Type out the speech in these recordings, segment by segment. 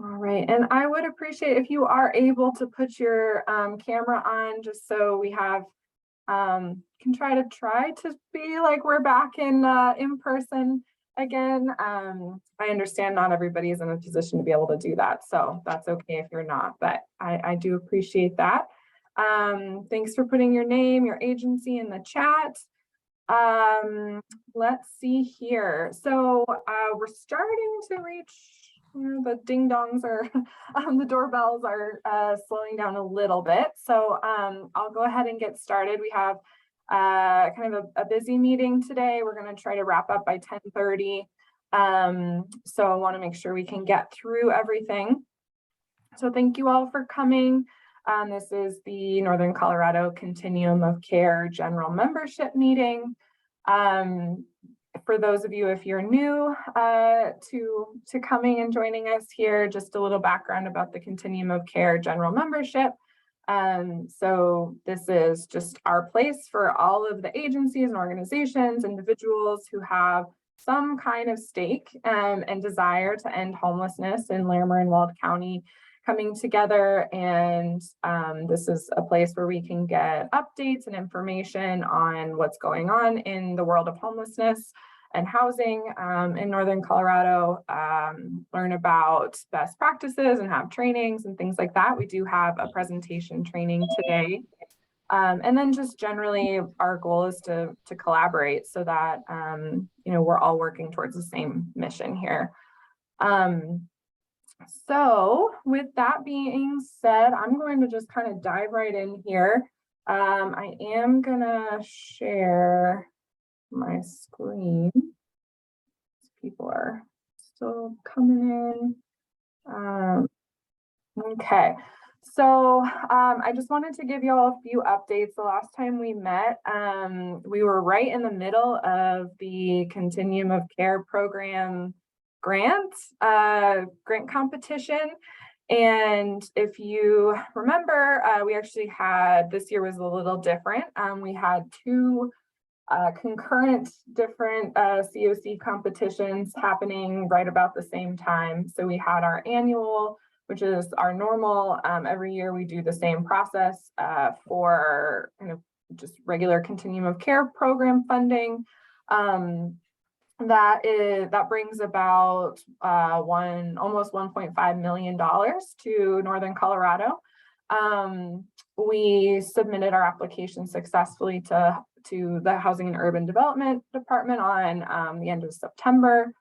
All right, and I would appreciate if you are able to put your camera on, just so we have can try to be like we're back in person again. I understand not everybody is in a position to be able to do that, so that's okay if you're not, but I do appreciate that. Thanks for putting your name, your agency in the chat. Let's see here. So we're starting to reach, the ding dongs are, the doorbells are slowing down a little bit. So I'll go ahead and get started. We have kind of a busy meeting today. We're going to try to wrap up by 10:30. So I want to make sure we can get through everything. So thank you all for coming. This is the Northern Colorado Continuum of Care General Membership Meeting. For those of you, if you're new to coming and joining us here, just a little background about the Continuum of Care General Membership. So this is just our place for all of the agencies and organizations, individuals who have some kind of stake and desire to end homelessness in Larimer and Weld County, coming together. And this is a place where we can get updates and information on what's going on in the world of homelessness and housing in Northern Colorado, learn about best practices and have trainings and things like that. We do have a presentation training today. And then just generally our goal is to collaborate so that, we're all working towards the same mission here. So with that being said, I'm going to just kind of dive right in here. I am gonna share my screen. People are still coming in. Okay, so I just wanted to give you all a few updates. The last time we met, we were right in the middle of the Continuum of Care program grant competition. And if you remember, we actually had, this year was a little different. We had two concurrent different CoC competitions happening right about the same time. So we had our annual, which is our normal, every year we do the same process for kind of just regular Continuum of Care program funding. That brings about almost $1.5 million to Northern Colorado. We submitted our application successfully to the Housing and Urban Development Department on the end of September.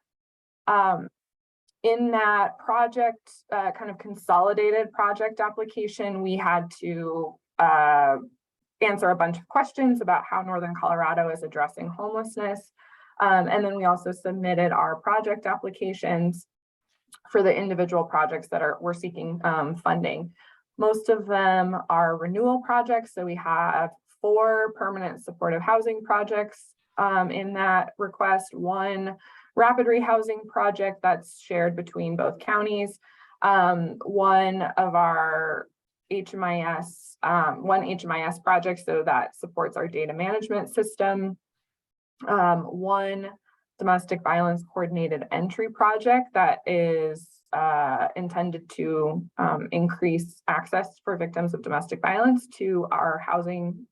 In that project, kind of consolidated project application, we had to answer a bunch of questions about how Northern Colorado is addressing homelessness. And then we also submitted our project applications for the individual projects that we're seeking funding. Most of them are renewal projects. So we have 4 permanent supportive housing projects in that request, 1 rapid rehousing project that's shared between both counties, 1 of our HMIS, 1 HMIS project, so that supports our data management system, 1 domestic violence coordinated entry project that is intended to increase access for victims of domestic violence to our housing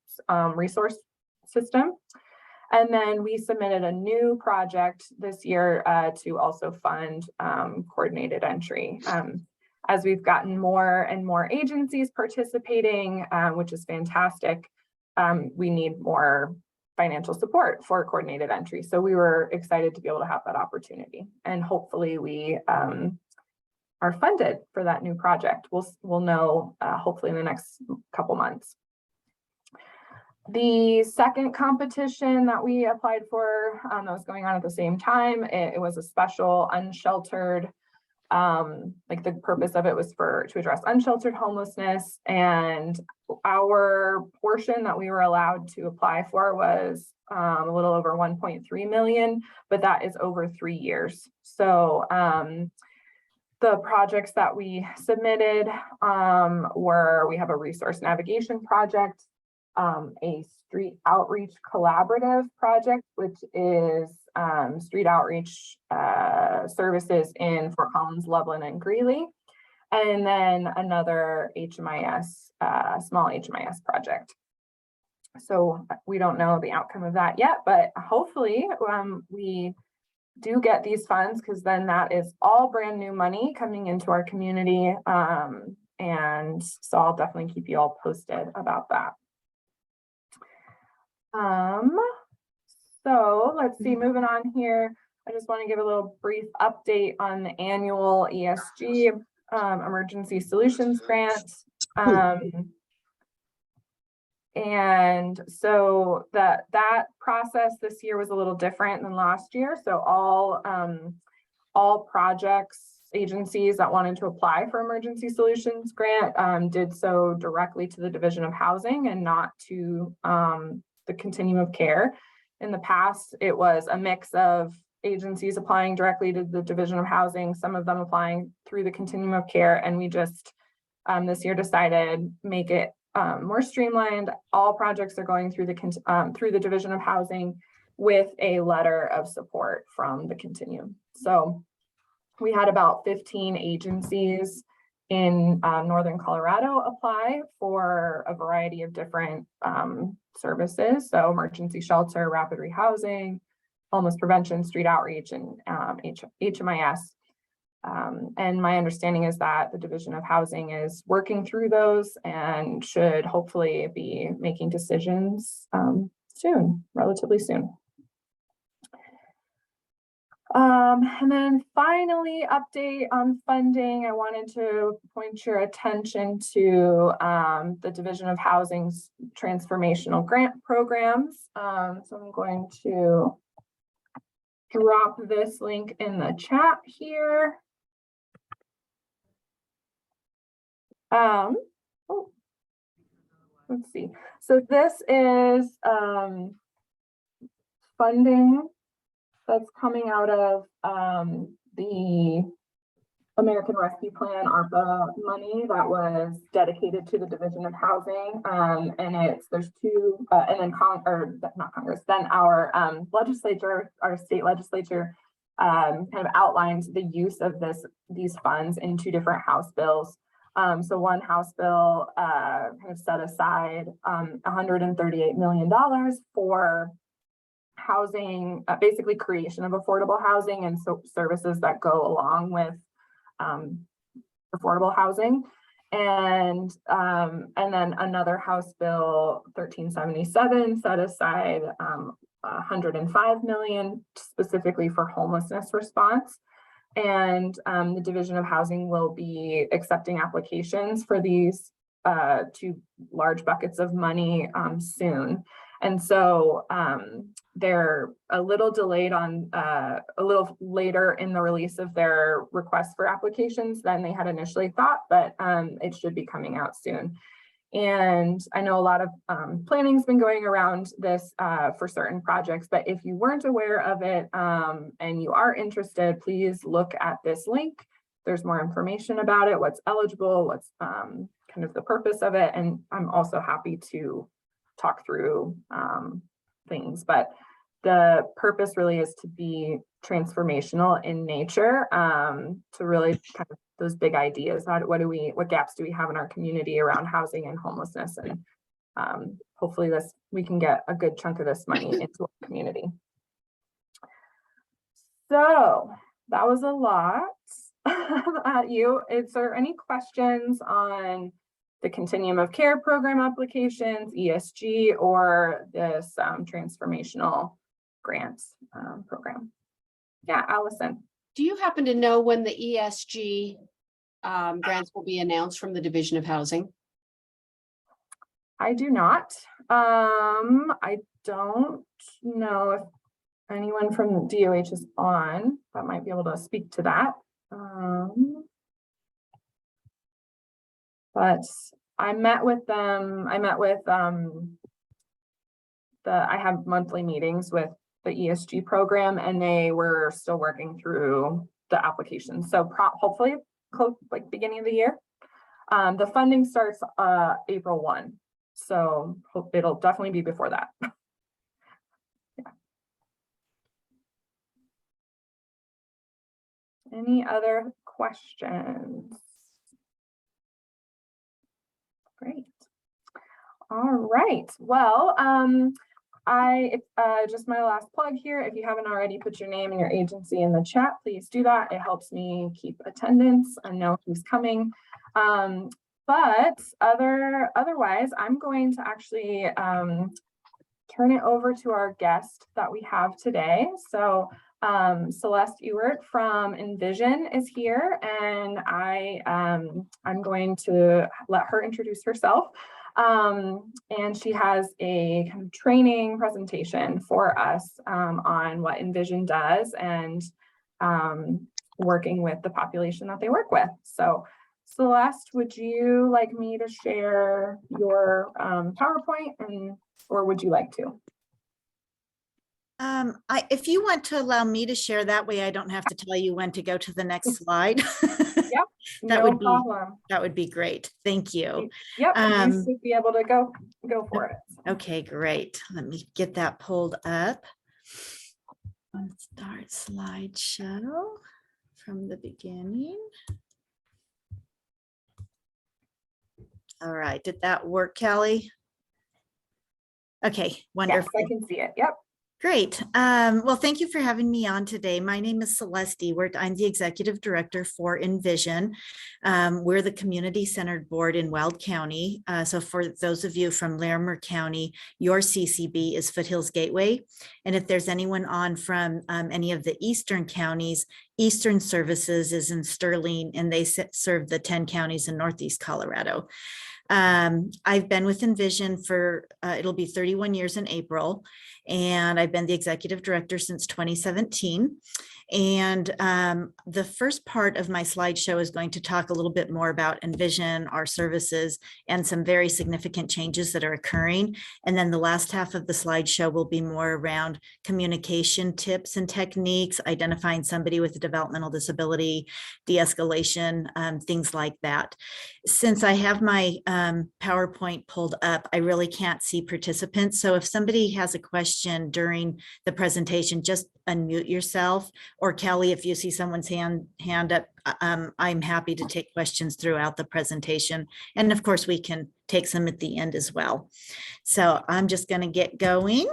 resource system. And then we submitted a new project this year to also fund coordinated entry. As we've gotten more and more agencies participating, which is fantastic, we need more financial support for coordinated entry. So we were excited to be able to have that opportunity, and hopefully we are funded for that new project. We'll know hopefully in the next couple months. The second competition that we applied for that was going on at the same time, it was a special unsheltered Like the purpose of it was to address unsheltered homelessness, and our portion that we were allowed to apply for was a little over 1.3 million, but that is over 3 years. So the projects that we submitted we have a resource navigation project, a street outreach collaborative project, which is street outreach services in Fort Collins, Loveland, and Greeley, and then another HMIS, small HMIS project. So we don't know the outcome of that yet, but hopefully we do get these funds, because then that is all brand new money coming into our community. And so I'll definitely keep you all posted about that. So let's see, moving on here. I just want to give a little brief update on the annual ESG Emergency Solutions Grant. And so that process this year was a little different than last year. So all projects, agencies that wanted to apply for Emergency Solutions Grant did so directly to the Division of Housing and not to the Continuum of Care. In the past, it was a mix of agencies applying directly to the Division of Housing, some of them applying through the Continuum of Care, and we just this year decided make it more streamlined. All projects are going through the Division of Housing with a letter of support from the Continuum. So we had about 15 agencies in Northern Colorado apply for a variety of different services. So emergency shelter, rapid rehousing, homeless prevention, street outreach, and HMIS. And my understanding is that the Division of Housing is working through those and should hopefully be making decisions soon, relatively soon. And then finally, update on funding. I wanted to point your attention to the Division of Housing's transformational grant programs. So I'm going to drop this link in the chat here. Let's see. So this is funding that's coming out of the American Rescue Plan ARPA money that was dedicated to the Division of Housing, and there's two, and then not Congress, then our legislature, our state legislature, kind of outlined the use of these funds in two different House bills. So one House bill kind of set aside $138 million for housing, basically creation of affordable housing and so services that go along with affordable housing. And then another House Bill 1377 set aside $105 million specifically for homelessness response. And the Division of Housing will be accepting applications for these two large buckets of money soon. And so they're a little delayed on a little later in the release of their request for applications than they had initially thought, but it should be coming out soon. And I know a lot of planning's been going around this for certain projects, but if you weren't aware of it and you are interested, please look at this link. There's more information about it, what's eligible, what's kind of the purpose of it. And I'm also happy to talk through things, but the purpose really is to be transformational in nature, to really kind of those big ideas. What gaps do we have in our community around housing and homelessness? And hopefully we can get a good chunk of this money into our community. So that was a lot at you. Is there any questions on the Continuum of Care program applications, ESG, or this transformational grants program? Yeah, Allison. Do you happen to know when the ESG grants will be announced from the Division of Housing? I do not. I don't know if anyone from DOH is on that might be able to speak to that. But I met with them, I have monthly meetings with the ESG program, and they were still working through the application. So hopefully close, like beginning of the year. The funding starts April 1. So hope it'll definitely be before that. Yeah. Any other questions? Great. All right. Well, just my last plug here. If you haven't already put your name and your agency in the chat, please do that. It helps me keep attendance and know who's coming. But otherwise, I'm going to actually turn it over to our guest that we have today. So Celeste Ewert from Envision is here, and I'm going to let her introduce herself. And she has a kind of training presentation for us on what Envision does and working with the population that they work with. So Celeste, would you like me to share your PowerPoint, or would you like to? If you want to allow me to share, that way I don't have to tell you when to go to the next slide. Yep, that no would be problem. That would be great. Thank you. Yep, you should be able to go for it. Okay, great. Let me get that pulled up. Let's start slideshow from the beginning. All right, did that work, Callie? Okay, wonderful. Yes, I can see it. Yep. Great. Well, thank you for having me on today. My name is Celeste Ewert. I'm the executive director for Envision. We're the community-centered board in Weld County. So for those of you from Larimer County, your CCB is Foothills Gateway. And if there's anyone on from any of the eastern counties, Eastern Services is in Sterling, and they serve the 10 counties in Northeast Colorado. I've been with Envision for, it'll be 31 years in April, and I've been the executive director since 2017. And the first part of my slideshow is going to talk a little bit more about Envision, our services, and some very significant changes that are occurring. And then the last half of the slideshow will be more around communication tips and techniques, identifying somebody with a developmental disability, de-escalation, things like that. Since I have my PowerPoint pulled up, I really can't see participants. So if somebody has a question during the presentation, just unmute yourself. Or Kelly, if you see someone's hand up, I'm happy to take questions throughout the presentation. And of course, we can take some at the end as well. So I'm just going to get going.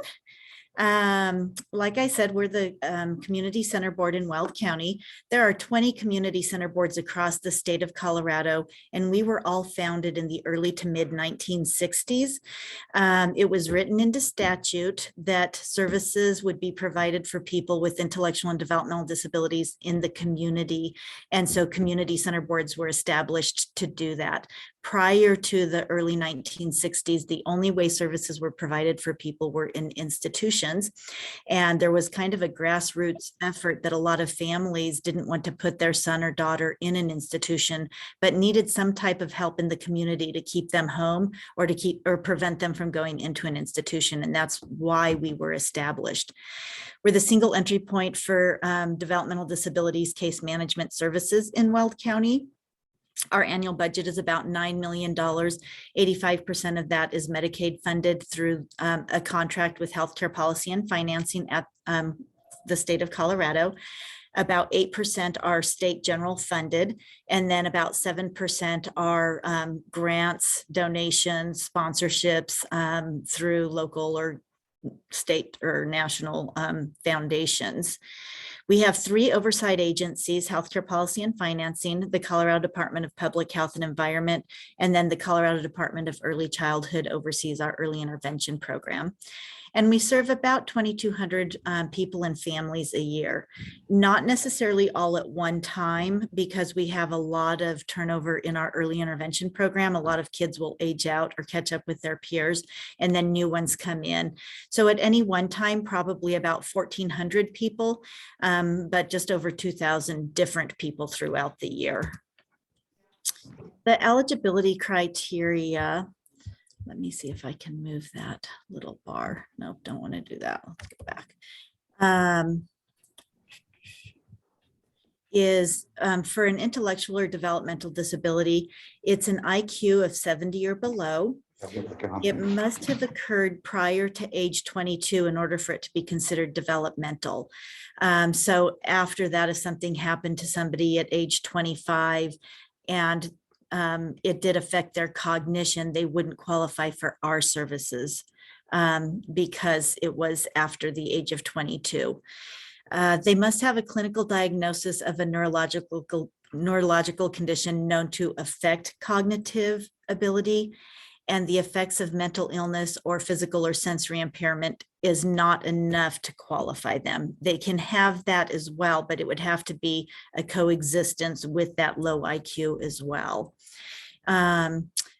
Like I said, we're the community center board in Weld County. There are 20 community center boards across the state of Colorado, and we were all founded in the early to mid 1960s. It was written into statute that services would be provided for people with intellectual and developmental disabilities in the community. And so community center boards were established to do that. Prior to the early 1960s, the only way services were provided for people were in institutions. And there was kind of a grassroots effort that a lot of families didn't want to put their son or daughter in an institution, but needed some type of help in the community to keep them home or to prevent them from going into an institution. And that's why we were established. We're the single entry point for developmental disabilities case management services in Weld County. Our annual budget is about $9 million. 85% of that is Medicaid funded through a contract with Healthcare Policy and Financing at the state of Colorado. About 8% are state general funded, and then about 7% are grants, donations, sponsorships through local or state or national foundations. We have 3 oversight agencies: Healthcare Policy and Financing, the Colorado Department of Public Health and Environment, and then the Colorado Department of Early Childhood oversees our early intervention program. And we serve about 2,200 people and families a year, not necessarily all at one time, because we have a lot of turnover in our early intervention program. A lot of kids will age out or catch up with their peers, and then new ones come in. So at any one time, probably about 1,400 people, but just over 2,000 different people throughout the year. The eligibility criteria, let me see if I can move that little bar. Nope, don't want to do that. Let's go back. Is for an intellectual or developmental disability, it's an IQ of 70 or below. It must have occurred prior to age 22 in order for it to be considered developmental. So after that, if something happened to somebody at age 25 and it did affect their cognition, they wouldn't qualify for our services because it was after the age of 22. They must have a clinical diagnosis of a neurological condition known to affect cognitive ability, and the effects of mental illness or physical or sensory impairment is not enough to qualify them. They can have that as well, but it would have to be a coexistence with that low IQ as well.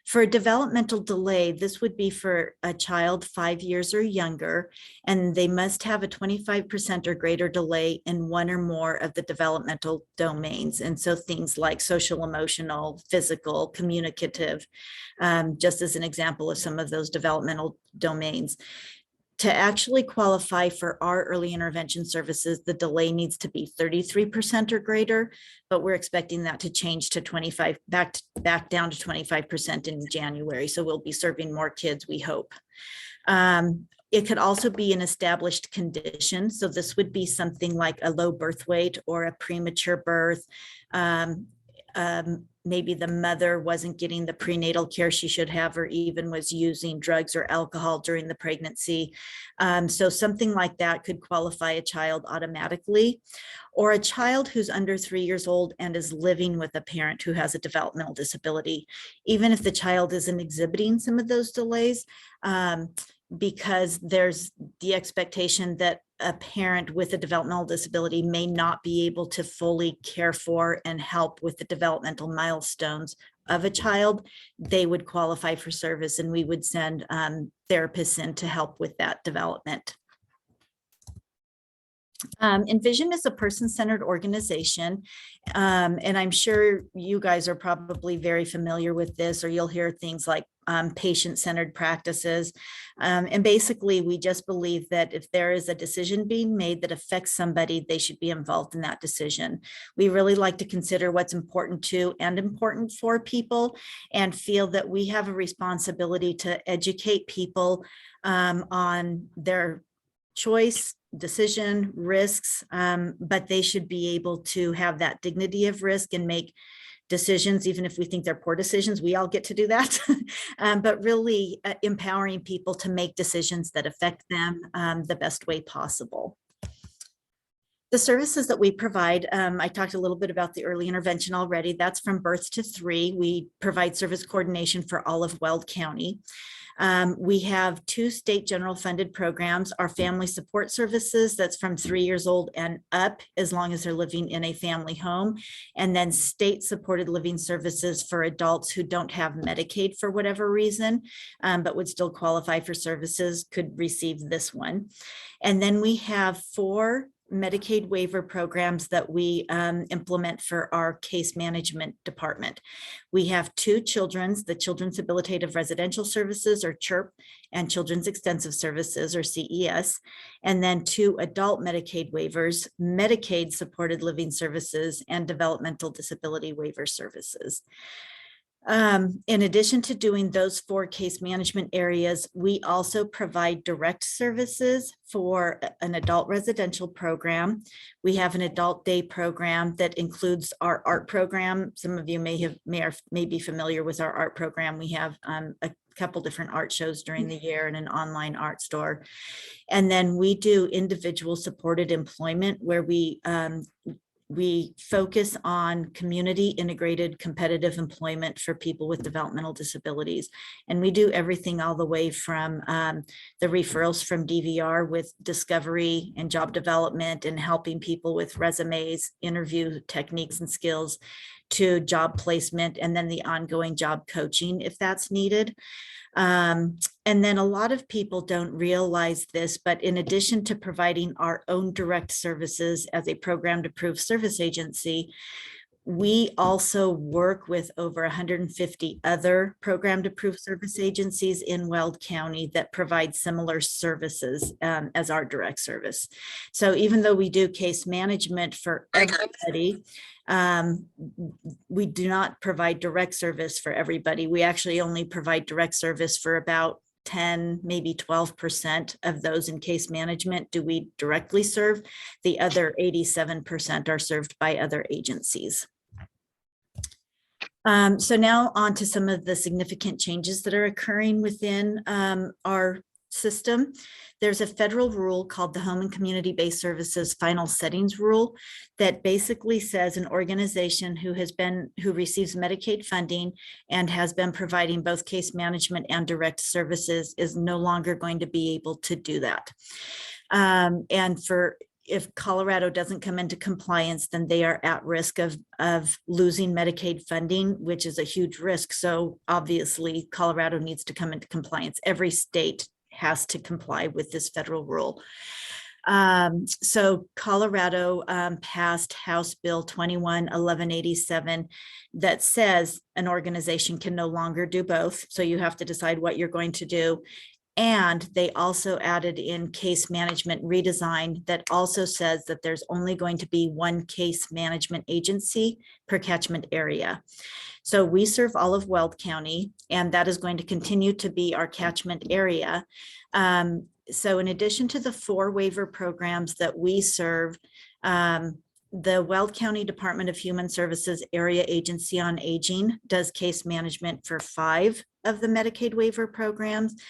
For a developmental delay, this would be for a child 5 years or younger, and they must have a 25% or greater delay in one or more of the developmental domains. And so things like social, emotional, physical, communicative, just as an example of some of those developmental domains. To actually qualify for our early intervention services, the delay needs to be 33% or greater, but we're expecting that to change to 25, back down to 25% in January. So we'll be serving more kids, we hope. It could also be an established condition. So this would be something like a low birth weight or a premature birth. Maybe the mother wasn't getting the prenatal care she should have, or even was using drugs or alcohol during the pregnancy. So something like that could qualify a child automatically, or a child who's under 3 years old and is living with a parent who has a developmental disability, even if the child isn't exhibiting some of those delays, because there's the expectation that a parent with a developmental disability may not be able to fully care for and help with the developmental milestones of a child. They would qualify for service, and we would send therapists in to help with that development. Envision is a person-centered organization, and I'm sure you guys are probably very familiar with this, or you'll hear things like patient-centered practices. And basically, we just believe that if there is a decision being made that affects somebody, they should be involved in that decision. We really like to consider what's important to and important for people, and feel that we have a responsibility to educate people on their choice, decision, risks, but they should be able to have that dignity of risk and make decisions, even if we think they're poor decisions. We all get to do that, but really empowering people to make decisions that affect them the best way possible. The services that we provide, I talked a little bit about the early intervention already. That's from birth to 3. We provide service coordination for all of Weld County. We have 2 state general funded programs. Our family support services, that's from 3 years old and up, as long as they're living in a family home. And then state supported living services for adults who don't have Medicaid for whatever reason, but would still qualify for services, could receive this one. And then we have 4 Medicaid waiver programs that we implement for our case management department. We have 2 the Children's Habilitative Residential Services, or CHIRP, and Children's Extensive Services, or CES, and then 2 adult Medicaid waivers, Medicaid Supported Living Services, and Developmental Disability Waiver Services. In addition to doing those 4 case management areas, we also provide direct services for an adult residential program. We have an adult day program that includes our art program. Some of you may be familiar with our art program. We have a couple different art shows during the year and an online art store. And then we do individual supported employment, where we we focus on community integrated competitive employment for people with developmental disabilities. And we do everything all the way from the referrals from DVR with discovery and job development and helping people with resumes, interview techniques and skills, to job placement, and then the ongoing job coaching if that's needed. And then a lot of people don't realize this, but in addition to providing our own direct services as a programmed approved service agency, we also work with over 150 other programmed approved service agencies in Weld County that provide similar services as our direct service. So even though we do case management for everybody, we do not provide direct service for everybody. We actually only provide direct service for about 10, maybe 12% of those in case management do we directly serve. The other 87% are served by other agencies. So now on to some of the significant changes that are occurring within our system. There's a federal rule called the Home and Community-Based Services Final Settings Rule that basically says an organization who receives Medicaid funding and has been providing both case management and direct services is no longer going to be able to do that. If Colorado doesn't come into compliance, then they are at risk of losing Medicaid funding, which is a huge risk. So obviously Colorado needs to come into compliance. Every state has to comply with this federal rule. So Colorado passed House Bill 21-1187 that says an organization can no longer do both. So you have to decide what you're going to do. And they also added in case management redesign that also says that there's only going to be one case management agency per catchment area. So we serve all of Weld County, and that is going to continue to be our catchment area. So in addition to the 4 waiver programs that we serve, the Weld County Department of Human Services Area Agency on Aging does case management for 5 of the Medicaid waiver programs.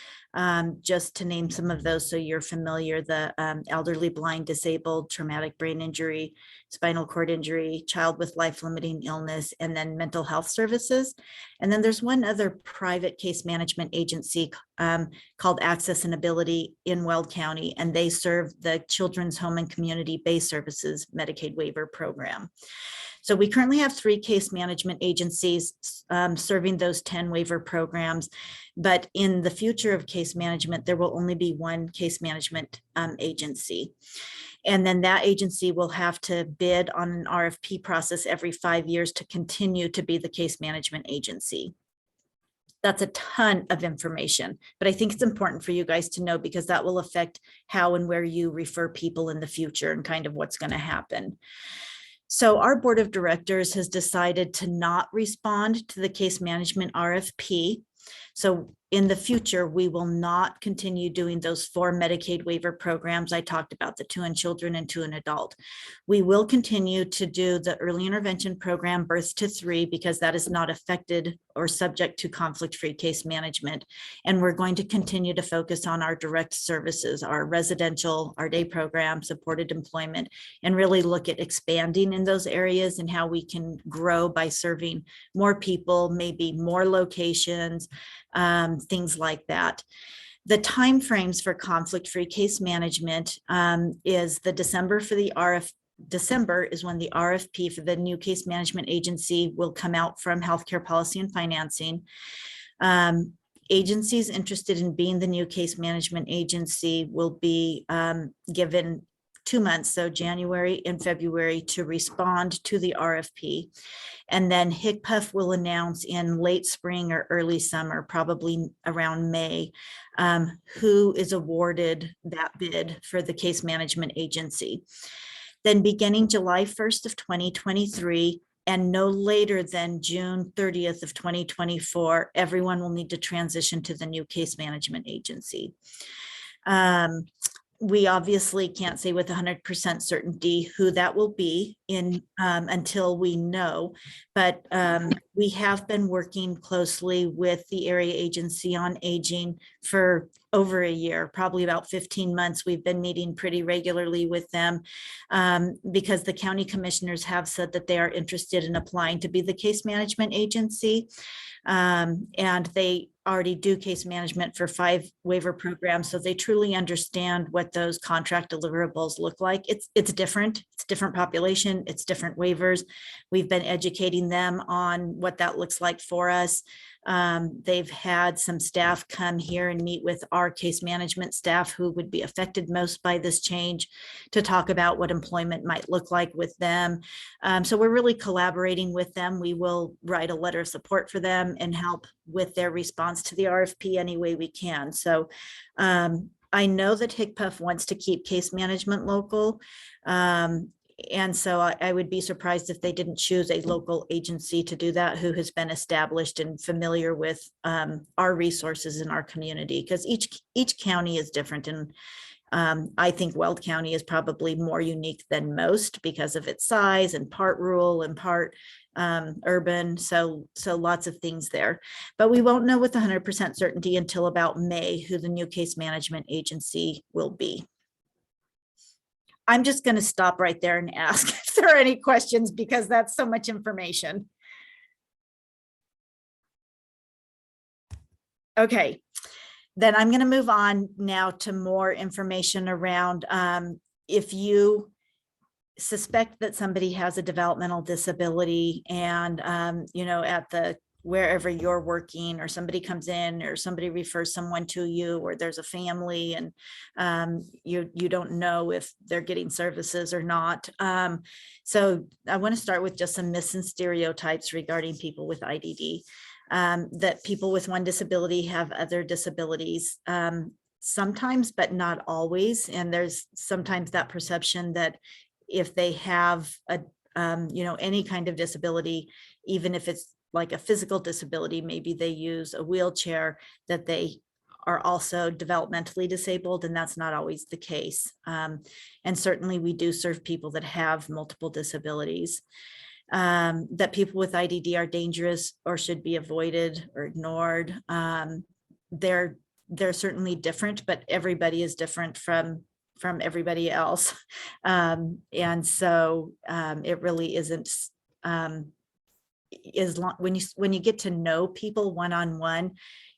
Just to name some of those so you're familiar, the elderly, blind, disabled, traumatic brain injury, spinal cord injury, child with life-limiting illness, and then mental health services. And then there's one other private case management agency called Access and Ability in Weld County, and they serve the Children's Home and Community-Based Services Medicaid waiver program. So we currently have 3 case management agencies serving those 10 waiver programs, but in the future of case management, there will only be 1 case management agency. And then that agency will have to bid on an RFP process every 5 years to continue to be the case management agency. That's a ton of information, but I think it's important for you guys to know because that will affect how and where you refer people in the future and kind of what's going to happen. So our board of directors has decided to not respond to the case management RFP. So in the future, we will not continue doing those 4 Medicaid waiver programs I talked about, the 2 in children and 2 in adult. We will continue to do the early intervention program, birth to 3, because that is not affected or subject to conflict-free case management. And we're going to continue to focus on our direct services, our residential, our day program, supported employment, and really look at expanding in those areas and how we can grow by serving more people, maybe more locations, things like that. The timeframes for conflict-free case management is the December for the December is when the RFP for the new case management agency will come out from Healthcare Policy and Financing. Agencies interested in being the new case management agency will be given 2 months, so January and February, to respond to the RFP. And then HCPF will announce in late spring or early summer, probably around May, who is awarded that bid for the case management agency. Then beginning July 1st of 2023, and no later than June 30th of 2024, everyone will need to transition to the new case management agency. we obviously can't say with 100% certainty who that will be until we know. But we have been working closely with the Area Agency on Aging for over a year, probably about 15 months. We've been meeting pretty regularly with them because the county commissioners have said that they are interested in applying to be the case management agency. And they already do case management for 5 waiver programs. So they truly understand what those contract deliverables look like. It's different. It's different population. It's different waivers. We've been educating them on what that looks like for us. They've had some staff come here and meet with our case management staff who would be affected most by this change to talk about what employment might look like with them. So we're really collaborating with them. We will write a letter of support for them and help with their response to the RFP any way we can. So I know that HCPF wants to keep case management local. And so I would be surprised if they didn't choose a local agency to do that, who has been established and familiar with our resources in our community, because each county is different. And I think Weld County is probably more unique than most because of its size and part rural and part urban. So lots of things there, but we won't know with 100% certainty until about May who the new case management agency will be. I'm just going to stop right there and ask if there are any questions because that's so much information. Okay, then I'm going to move on now to more information around if you suspect that somebody has a developmental disability and, at the wherever you're working, or somebody comes in or somebody refers someone to you, or there's a family and you don't know if they're getting services or not. So I want to start with just some myths and stereotypes regarding people with IDD, that people with one disability have other disabilities. Sometimes, but not always. And there's sometimes that perception that if they have any kind of disability, even if it's like a physical disability, maybe they use a wheelchair, that they are also developmentally disabled, and that's not always the case. And certainly we do serve people that have multiple disabilities. That people with IDD are dangerous or should be avoided or ignored. They're certainly different, but everybody is different from everybody else. And so it really isn't, when you get to know people one-on-one,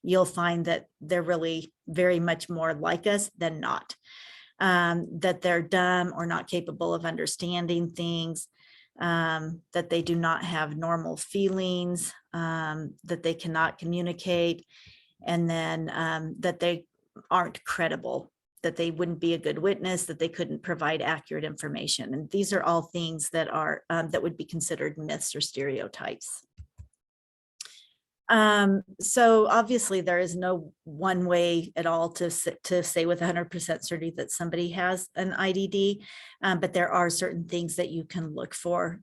you'll find that they're really very much more like us than not. That they're dumb or not capable of understanding things, that they do not have normal feelings, that they cannot communicate, and then that they aren't credible, that they wouldn't be a good witness, that they couldn't provide accurate information. And these are all things that are that would be considered myths or stereotypes. So obviously there is no one way at all to say with 100% certainty that somebody has an IDD, but there are certain things that you can look for.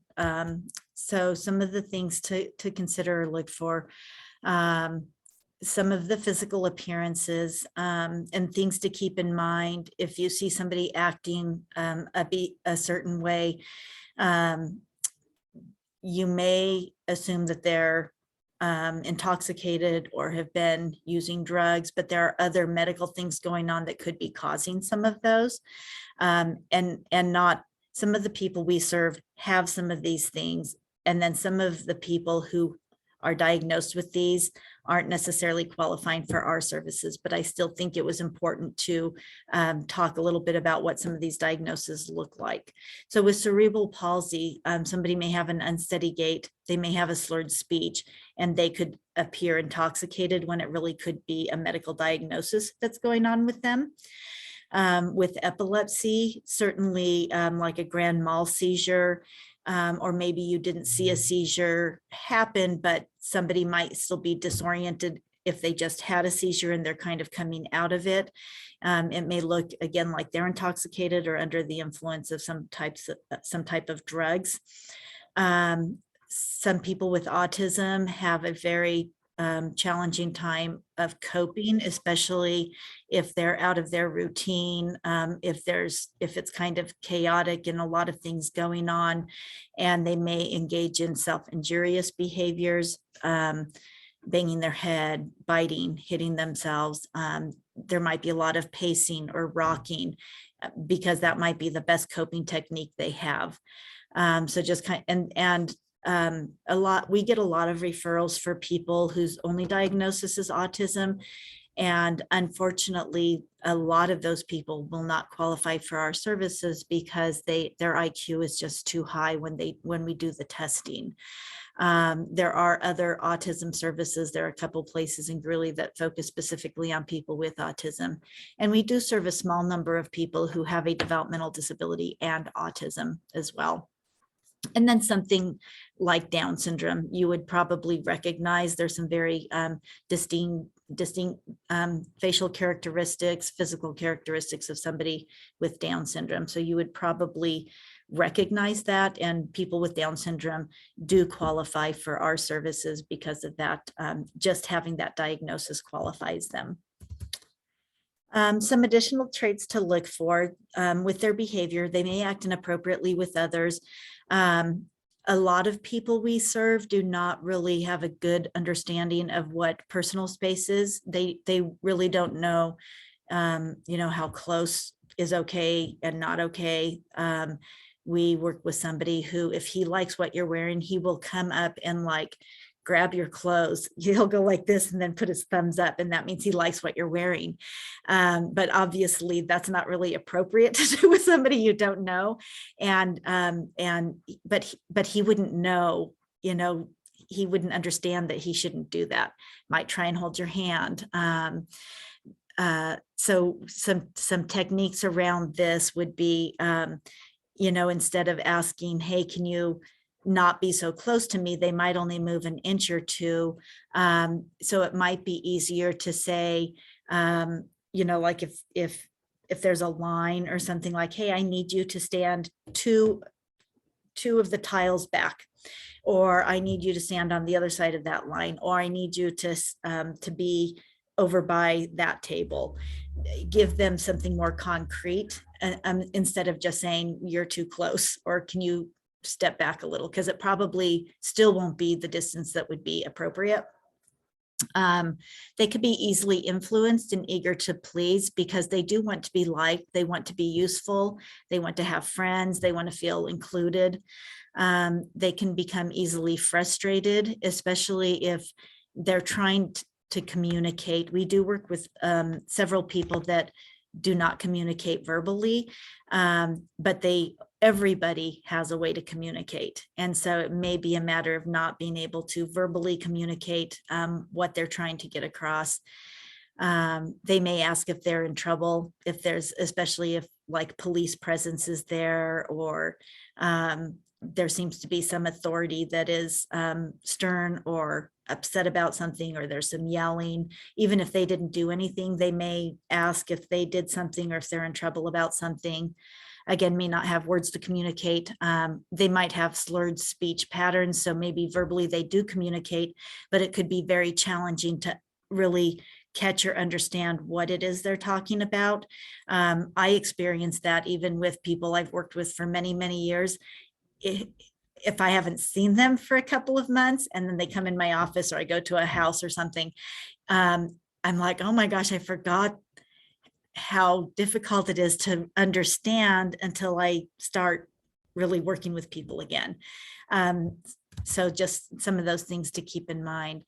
So some of the things to consider or look for, some of the physical appearances, and things to keep in mind. If you see somebody acting a certain way, you may assume that they're intoxicated or have been using drugs, but there are other medical things going on that could be causing some of those. And not some of the people we serve have some of these things. And then some of the people who are diagnosed with these aren't necessarily qualifying for our services, but I still think it was important to talk a little bit about what some of these diagnoses look like. So with cerebral palsy, somebody may have an unsteady gait, they may have a slurred speech, and they could appear intoxicated when it really could be a medical diagnosis that's going on with them. With epilepsy, certainly like a grand mal seizure, or maybe you didn't see a seizure happen, but somebody might still be disoriented if they just had a seizure and they're kind of coming out of it. It may look again like they're intoxicated or under the influence of some type of drugs. Some people with autism have a very challenging time of coping, especially if they're out of their routine, if it's kind of chaotic and a lot of things going on, and they may engage in self-injurious behaviors, banging their head, biting, hitting themselves. There might be a lot of pacing or rocking because that might be the best coping technique they have. So just we get a lot of referrals for people whose only diagnosis is autism. And unfortunately, a lot of those people will not qualify for our services because their IQ is just too high when we do the testing. There are other autism services. There are a couple places in Greeley that focus specifically on people with autism. And we do serve a small number of people who have a developmental disability and autism as well. And then something like Down syndrome, you would probably recognize there's some very distinct facial characteristics, physical characteristics of somebody with Down syndrome. So you would probably recognize that, and people with Down syndrome do qualify for our services because of that. Just having that diagnosis qualifies them. Some additional traits to look for with their behavior: they may act inappropriately with others. A lot of people we serve do not really have a good understanding of what personal space is. They really don't know, how close is okay and not okay. We work with somebody who, if he likes what you're wearing, he will come up and like grab your clothes. He'll go like this and then put his thumbs up, and that means he likes what you're wearing. But obviously that's not really appropriate to do with somebody you don't know. But he wouldn't know, he wouldn't understand that he shouldn't do that. Might try and hold your hand. So some techniques around this would be, instead of asking, hey, can you not be so close to me, they might only move an inch or two. So it might be easier to say, like if there's a line or something, like, hey, I need you to stand two of the tiles back, or I need you to stand on the other side of that line, or I need you to be over by that table. Give them something more concrete, instead of just saying you're too close, or can you step back a little, because it probably still won't be the distance that would be appropriate. They could be easily influenced and eager to please because they do want to be liked, they want to be useful, they want to have friends, they want to feel included. They can become easily frustrated, especially if they're trying to communicate. We do work with several people that do not communicate verbally, but everybody has a way to communicate. And so it may be a matter of not being able to verbally communicate what they're trying to get across. They may ask if they're in trouble, especially if like police presence is there, or there seems to be some authority that is stern or upset about something, or there's some yelling. Even if they didn't do anything, they may ask if they did something or if they're in trouble about something. Again, may not have words to communicate. They might have slurred speech patterns, so maybe verbally they do communicate, but it could be very challenging to really catch or understand what it is they're talking about. I experienced that even with people I've worked with for many, many years. If I haven't seen them for a couple of months and then they come in my office or I go to a house or something, I'm like, oh my gosh, I forgot how difficult it is to understand until I start really working with people again. So just some of those things to keep in mind.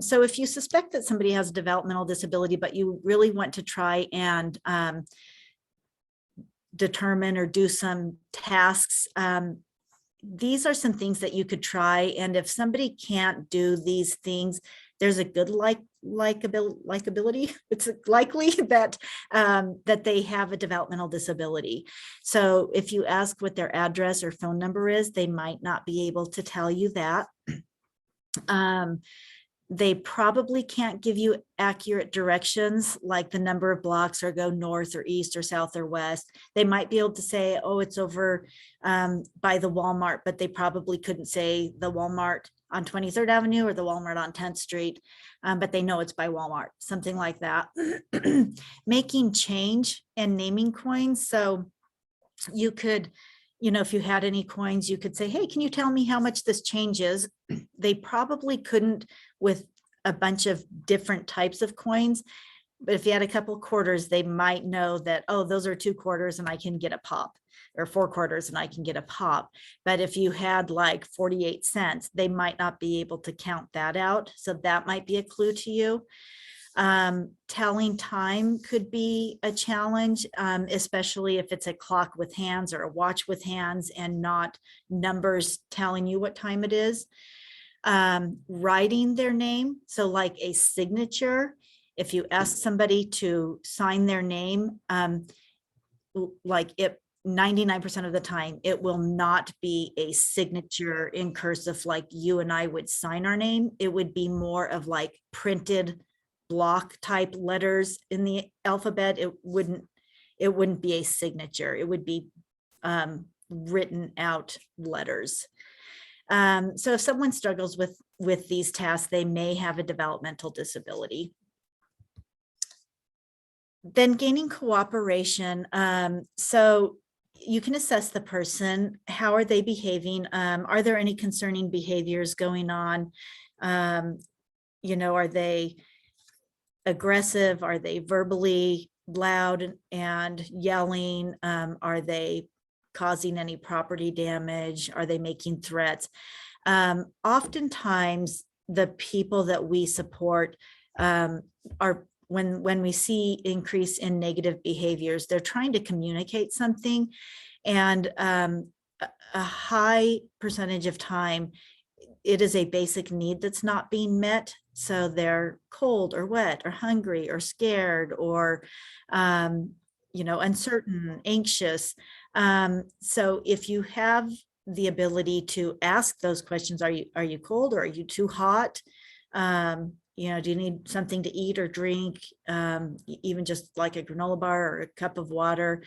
So if you suspect that somebody has a developmental disability, but you really want to try and determine or do some tasks, these are some things that you could try. And if somebody can't do these things, there's a good likability. It's likely that that they have a developmental disability. So if you ask what their address or phone number is, they might not be able to tell you that. They probably can't give you accurate directions, like the number of blocks, or go north or east or south or west. They might be able to say, oh, it's over by the Walmart, but they probably couldn't say the Walmart on 23rd Avenue or the Walmart on 10th Street, but they know it's by Walmart, something like that. Making change and naming coins. So you could, if you had any coins, you could say, hey, can you tell me how much this change is? They probably couldn't with a bunch of different types of coins. But if you had a couple quarters, they might know that, oh, those are 2 quarters and I can get a pop, or 4 quarters and I can get a pop. But if you had like 48 cents, they might not be able to count that out. So that might be a clue to you. Telling time could be a challenge, especially if it's a clock with hands or a watch with hands and not numbers telling you what time it is. Writing their name, so like a signature. If you ask somebody to sign their name, like it 99% of the time, it will not be a signature in cursive like you and I would sign our name. It would be more of like printed block type letters in the alphabet. It wouldn't be a signature. It would be written out letters. So if someone struggles with these tasks, they may have a developmental disability. Then gaining cooperation. So you can assess the person. How are they behaving? Are there any concerning behaviors going on? Are they aggressive? Are they verbally loud and yelling? Are they causing any property damage? Are they making threats? Oftentimes, the people that we support are, when we see increase in negative behaviors, they're trying to communicate something, and a high percentage of time, it is a basic need that's not being met. So they're cold or wet or hungry or scared or uncertain, anxious. So if you have the ability to ask those questions, are you cold or are you too hot? Do you need something to eat or drink? Even just like a granola bar or a cup of water.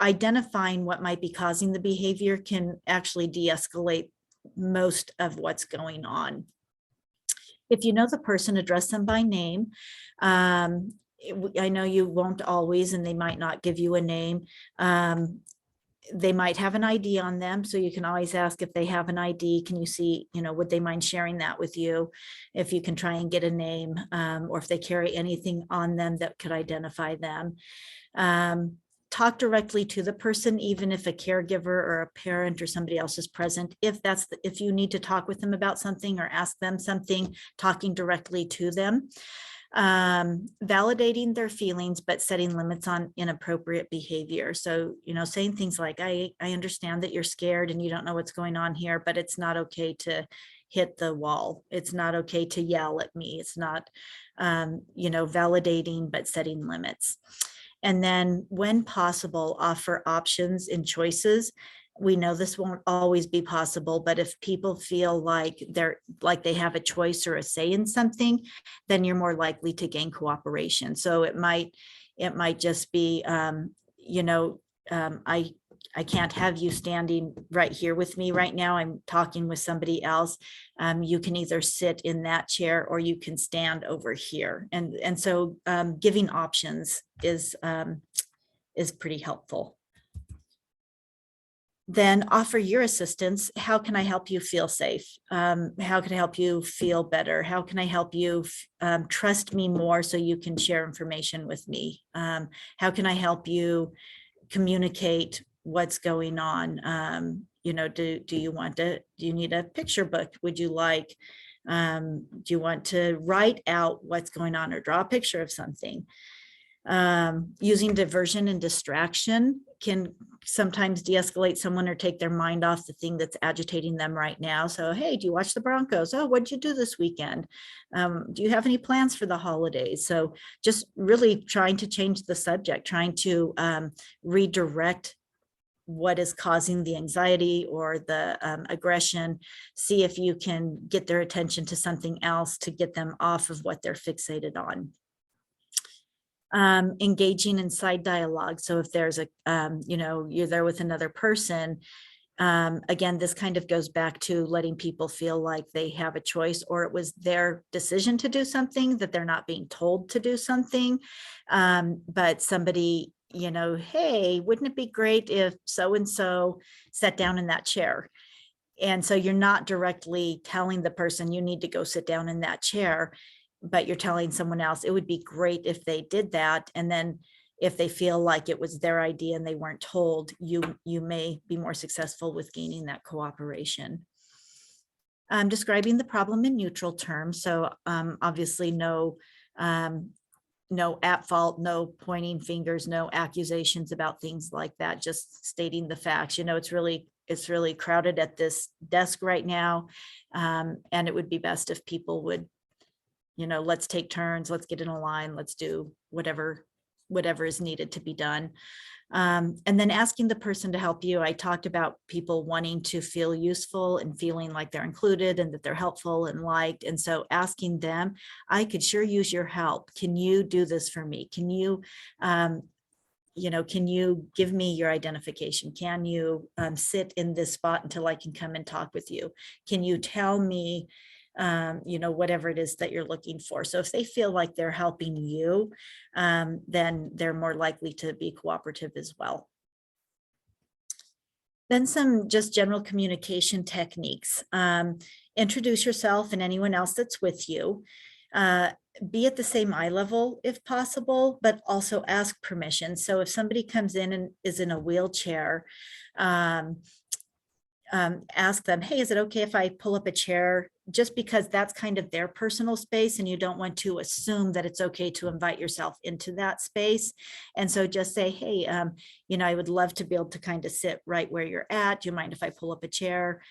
Identifying what might be causing the behavior can actually de-escalate most of what's going on. If you know the person, address them by name. I know you won't always, and they might not give you a name. They might have an ID on them, so you can always ask if they have an ID. Can you see, would they mind sharing that with you? If you can try and get a name, or if they carry anything on them that could identify them. Talk directly to the person, even if a caregiver or a parent or somebody else is present. If you need to talk with them about something or ask them something, talking directly to them. Validating their feelings, but setting limits on inappropriate behavior. So, saying things like, I understand that you're scared and you don't know what's going on here, but it's not okay to hit the wall. It's not okay to yell at me. It's not, validating, but setting limits. And then when possible, offer options and choices. We know this won't always be possible, but if people feel like they have a choice or a say in something, then you're more likely to gain cooperation. So it might just be, I can't have you standing right here with me right now. I'm talking with somebody else. You can either sit in that chair or you can stand over here. And so giving options is pretty helpful. Then offer your assistance. How can I help you feel safe? How can I help you feel better? How can I help you trust me more so you can share information with me? How can I help you communicate what's going on? Do you need a picture book? Would you like, do you want to write out what's going on or draw a picture of something? Using diversion and distraction can sometimes de-escalate someone or take their mind off the thing that's agitating them right now. So, hey, do you watch the Broncos? Oh, what'd you do this weekend? Do you have any plans for the holidays? So just really trying to change the subject, trying to redirect what is causing the anxiety or the aggression. See if you can get their attention to something else to get them off of what they're fixated on. Engaging in side dialogue. So if there's you're there with another person, Again, this kind of goes back to letting people feel like they have a choice, or it was their decision to do something, that they're not being told to do something. But somebody, hey, wouldn't it be great if so-and-so sat down in that chair? And so you're not directly telling the person you need to go sit down in that chair, but you're telling someone else it would be great if they did that. And then if they feel like it was their idea and they weren't told, you may be more successful with gaining that cooperation. Describing the problem in neutral terms. So obviously no at fault, no pointing fingers, no accusations about things like that, just stating the facts. It's really crowded at this desk right now. And it would be best if people would, let's take turns, let's get in a line, let's do whatever is needed to be done. And then asking the person to help you. I talked about people wanting to feel useful and feeling like they're included and that they're helpful and liked. And so asking them, I could sure use your help. Can you do this for me? Can you, can you give me your identification? Can you sit in this spot until I can come and talk with you? Can you tell me, whatever it is that you're looking for? So if they feel like they're helping you, then they're more likely to be cooperative as well. Then some just general communication techniques. Introduce yourself and anyone else that's with you. Be at the same eye level if possible, but also ask permission. So if somebody comes in and is in a wheelchair, ask them, hey, is it okay if I pull up a chair? Just because that's kind of their personal space and you don't want to assume that it's okay to invite yourself into that space. And so just say, hey, I would love to be able to kind of sit right where you're at. Do you mind if I pull up a chair?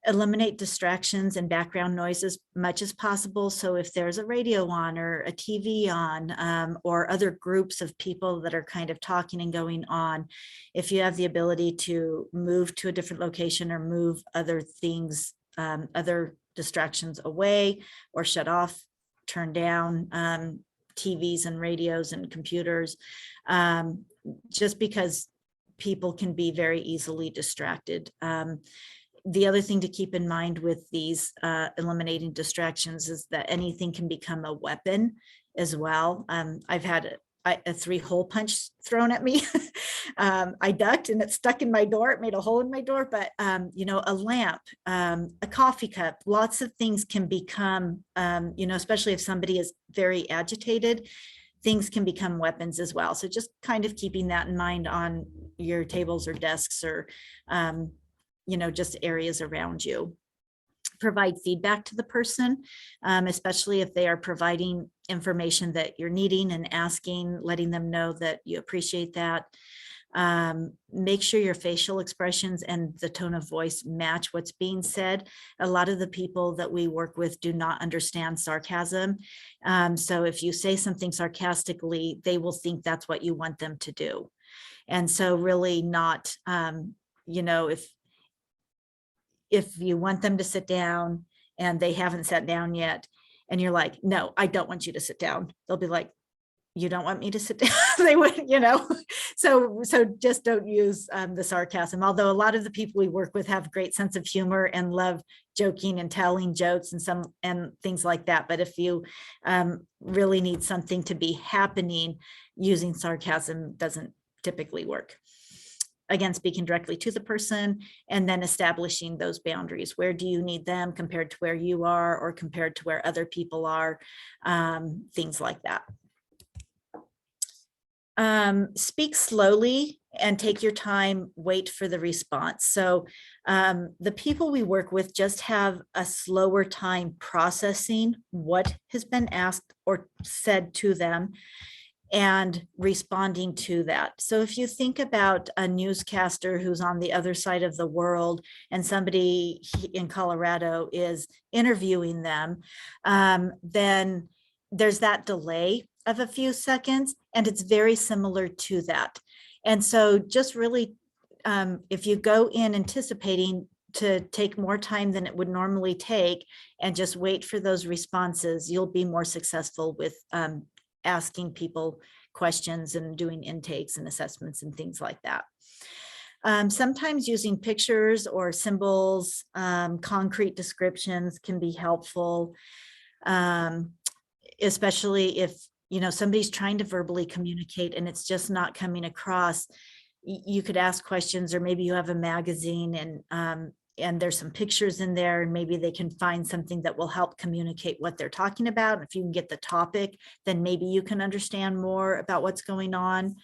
Eliminate distractions and background noise as much as possible. So if there's a radio on or a TV on, or other groups of people that are kind of talking and going on, if you have the ability to move to a different location or move other things, other distractions away or shut off, turn down TVs and radios and computers, just because people can be very easily distracted. The other thing to keep in mind with these eliminating distractions is that anything can become a weapon as well. I've had a 3-hole punch thrown at me. I ducked and it stuck in my door. It made a hole in my door, but a lamp, a coffee cup, lots of things can become, especially if somebody is very agitated, things can become weapons as well. So just kind of keeping that in mind on your tables or desks or just areas around you. Provide feedback to the person, especially if they are providing information that you're needing and asking, letting them know that you appreciate that. Make sure your facial expressions and the tone of voice match what's being said. A lot of the people that we work with do not understand sarcasm. So if you say something sarcastically, they will think that's what you want them to do. And so really not, if you want them to sit down and they haven't sat down yet, and you're like, no, I don't want you to sit down. They'll be like, you don't want me to sit down? They would, so just don't use the sarcasm. Although a lot of the people we work with have a great sense of humor and love joking and telling jokes and things like that. But if you really need something to be happening, using sarcasm doesn't typically work. Again, speaking directly to the person and then establishing those boundaries. Where do you need them compared to where you are or compared to where other people are, things like that. Speak slowly and take your time, wait for the response. So the people we work with just have a slower time processing what has been asked or said to them and responding to that. So if you think about a newscaster who's on the other side of the world and somebody in Colorado is interviewing them, then there's that delay of a few seconds, and it's very similar to that. And so just really, if you go in anticipating to take more time than it would normally take and just wait for those responses, you'll be more successful with asking people questions and doing intakes and assessments and things like that. Sometimes using pictures or symbols, concrete descriptions can be helpful, especially if, you know, somebody's trying to verbally communicate and it's just not coming across. You could ask questions, or maybe you have a magazine and there's some pictures in there, and maybe they can find something that will help communicate what they're talking about. If you can get the topic, then maybe you can understand more about what's going on.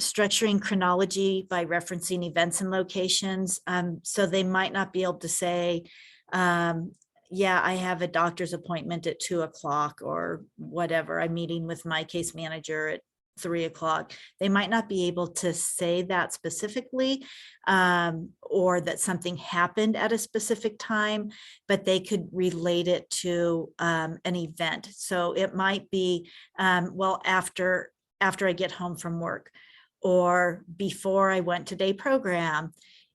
Structuring chronology by referencing events and locations. So they might not be able to say, yeah, I have a doctor's appointment at 2 o'clock or whatever. I'm meeting with my case manager at 3 o'clock. They might not be able to say that specifically, or that something happened at a specific time, but they could relate it to an event. So it might be, well, after I get home from work, or before I went to day program.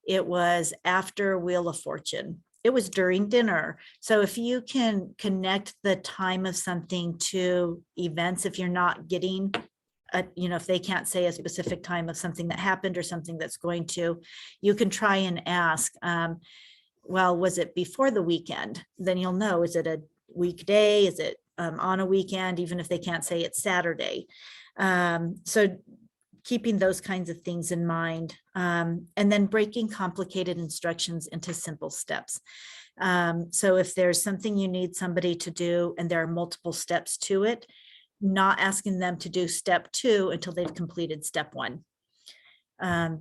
It was after Wheel of Fortune. It was during dinner. So if you can connect the time of something to events, if you're not getting you know, if they can't say a specific time of something that happened or something that's going to, you can try and ask, well, was it before the weekend? Then you'll know, is it a weekday? Is it on a weekend, even if they can't say it's Saturday? So keeping those kinds of things in mind, and then breaking complicated instructions into simple steps. So if there's something you need somebody to do and there are multiple steps to it, not asking them to do step 2 until they've completed step 1,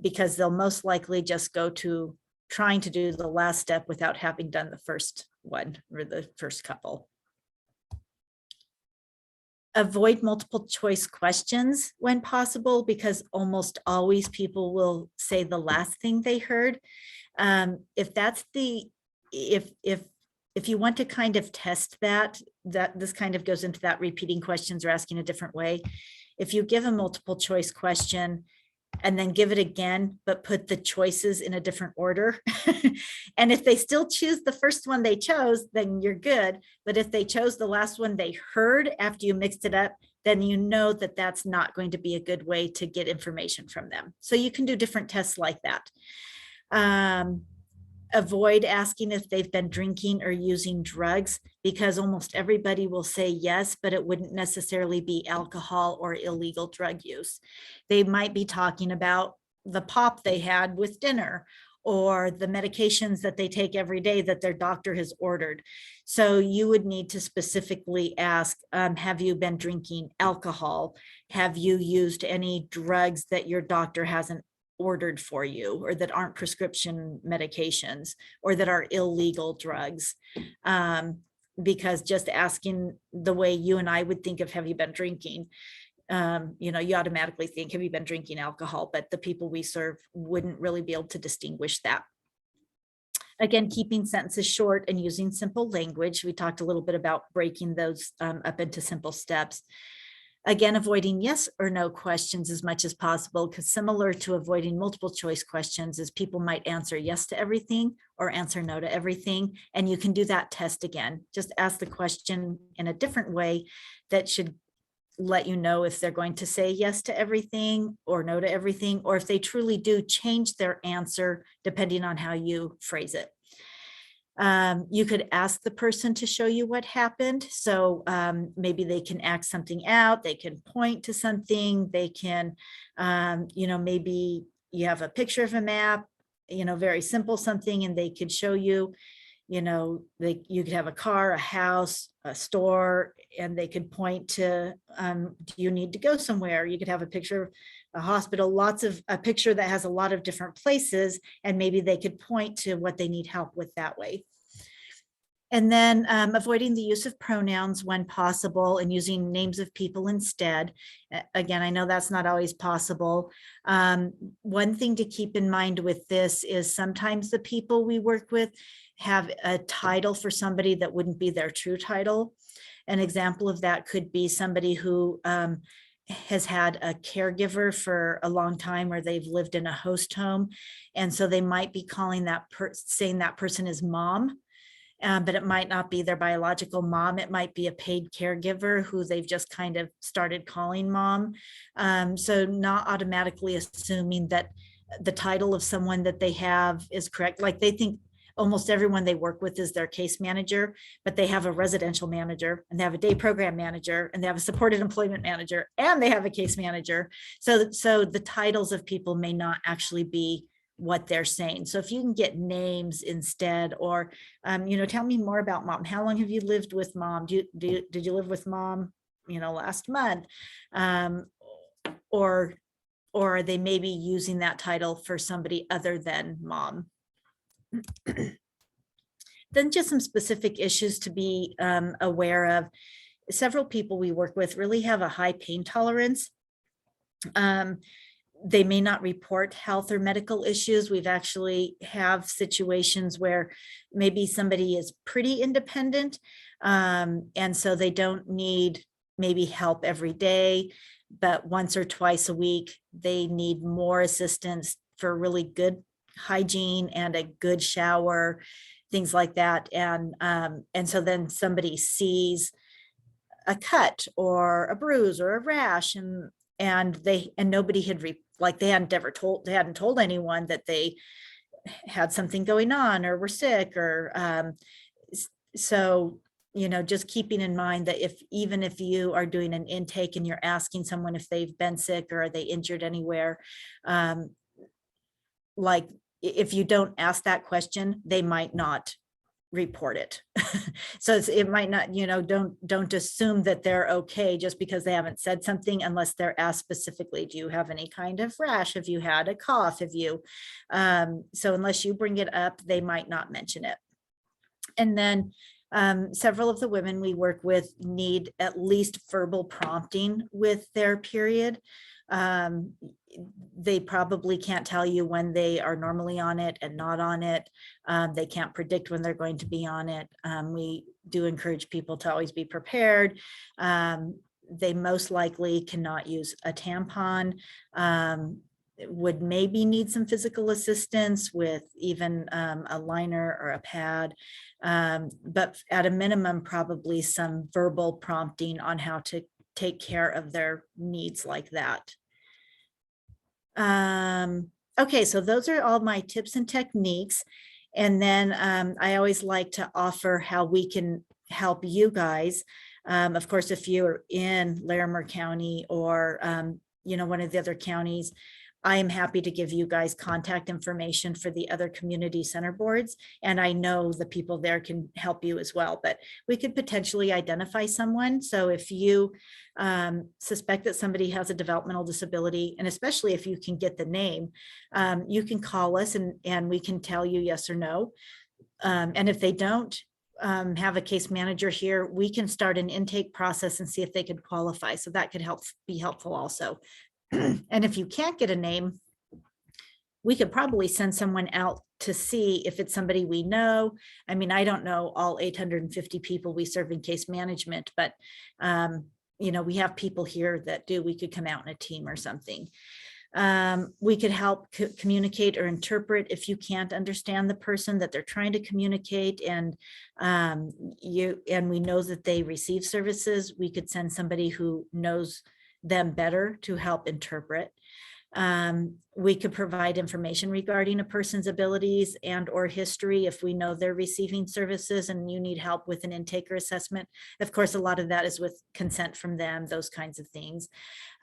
because they'll most likely just go to trying to do the last step without having done the first one or the first couple. Avoid multiple choice questions when possible, because almost always people will say the last thing they heard. If that's the, if you want to kind of test that this kind of goes into that repeating questions or asking a different way. If you give a multiple choice question and then give it again, but put the choices in a different order. And if they still choose the first one they chose, then you're good. But if they chose the last one they heard after you mixed it up, then you know that that's not going to be a good way to get information from them. So you can do different tests like that. Avoid asking if they've been drinking or using drugs, because almost everybody will say yes, but it wouldn't necessarily be alcohol or illegal drug use. They might be talking about the pop they had with dinner, or the medications that they take every day that their doctor has ordered. So you would need to specifically ask, have you been drinking alcohol? Have you used any drugs that your doctor hasn't ordered for you, or that aren't prescription medications, or that are illegal drugs? Because just asking the way you and I would think of, have you been drinking? You know, you automatically think, have you been drinking alcohol? But the people we serve wouldn't really be able to distinguish that. Again, keeping sentences short and using simple language. We talked a little bit about breaking those up into simple steps. Again, avoiding yes or no questions as much as possible, because similar to avoiding multiple choice questions is people might answer yes to everything or answer no to everything. And you can do that test again. Just ask the question in a different way that should let you know if they're going to say yes to everything or no to everything, or if they truly do change their answer depending on how you phrase it. You could ask the person to show you what happened. So maybe they can act something out, they can point to something, they can, you know, maybe you have a picture of a map, you know, very simple something, and they could show you, you know, you could have a car, a house, a store, and they could point to, do you need to go somewhere? You could have a picture of a hospital, a picture that has a lot of different places, and maybe they could point to what they need help with that way. And then avoiding the use of pronouns when possible and using names of people instead. Again, I know that's not always possible. One thing to keep in mind with this is sometimes the people we work with have a title for somebody that wouldn't be their true title. An example of that could be somebody who has had a caregiver for a long time, or they've lived in a host home. And so they might be calling that saying that person is mom. but it might not be their biological mom. It might be a paid caregiver who they've just kind of started calling mom. So not automatically assuming that the title of someone that they have is correct. Like they think almost everyone they work with is their case manager, but they have a residential manager and they have a day program manager and they have a supported employment manager and they have a case manager. So the titles of people may not actually be what they're saying. So if you can get names instead, or, tell me more about mom. How long have you lived with mom? Did you live with mom, last month? Or are they maybe using that title for somebody other than mom? Then just some specific issues to be aware of. Several people we work with really have a high pain tolerance. They may not report health or medical issues. We've actually have situations where maybe somebody is pretty independent, and so they don't need maybe help every day, but once or twice a week, they need more assistance for really good hygiene and a good shower, things like that. And so then somebody sees a cut or a bruise or a rash, and nobody had they hadn't told anyone that they had something going on or were sick, or so just keeping in mind that even if you are doing an intake and you're asking someone if they've been sick or are they injured anywhere, like if you don't ask that question, they might not report it. So it might not, don't assume that they're okay just because they haven't said something, unless they're asked specifically, do you have any kind of rash? Have you had a cough? Have you? So unless you bring it up, they might not mention it. And then several of the women we work with need at least verbal prompting with their period. They probably can't tell you when they are normally on it and not on it. They can't predict when they're going to be on it. We do encourage people to always be prepared. They most likely cannot use a tampon, would maybe need some physical assistance with even a liner or a pad, but at a minimum, probably some verbal prompting on how to take care of their needs like that. Okay, so those are all my tips and techniques. And then I always like to offer how we can help you guys. Of course, if you're in Larimer County or, one of the other counties, I am happy to give you guys contact information for the other community center boards. And I know the people there can help you as well, but we could potentially identify someone. So if you suspect that somebody has a developmental disability, and especially if you can get the name, you can call us and we can tell you yes or no. And if they don't have a case manager here, we can start an intake process and see if they could qualify. So that could be helpful also. And if you can't get a name, we could probably send someone out to see if it's somebody we know. I mean, I don't know all 850 people we serve in case management, but we have people here that do. We could come out in a team or something. We could help communicate or interpret if you can't understand the person that they're trying to communicate, and we know that they receive services. We could send somebody who knows them better to help interpret. We could provide information regarding a person's abilities and or history if we know they're receiving services and you need help with an intake or assessment. Of course, a lot of that is with consent from them, those kinds of things.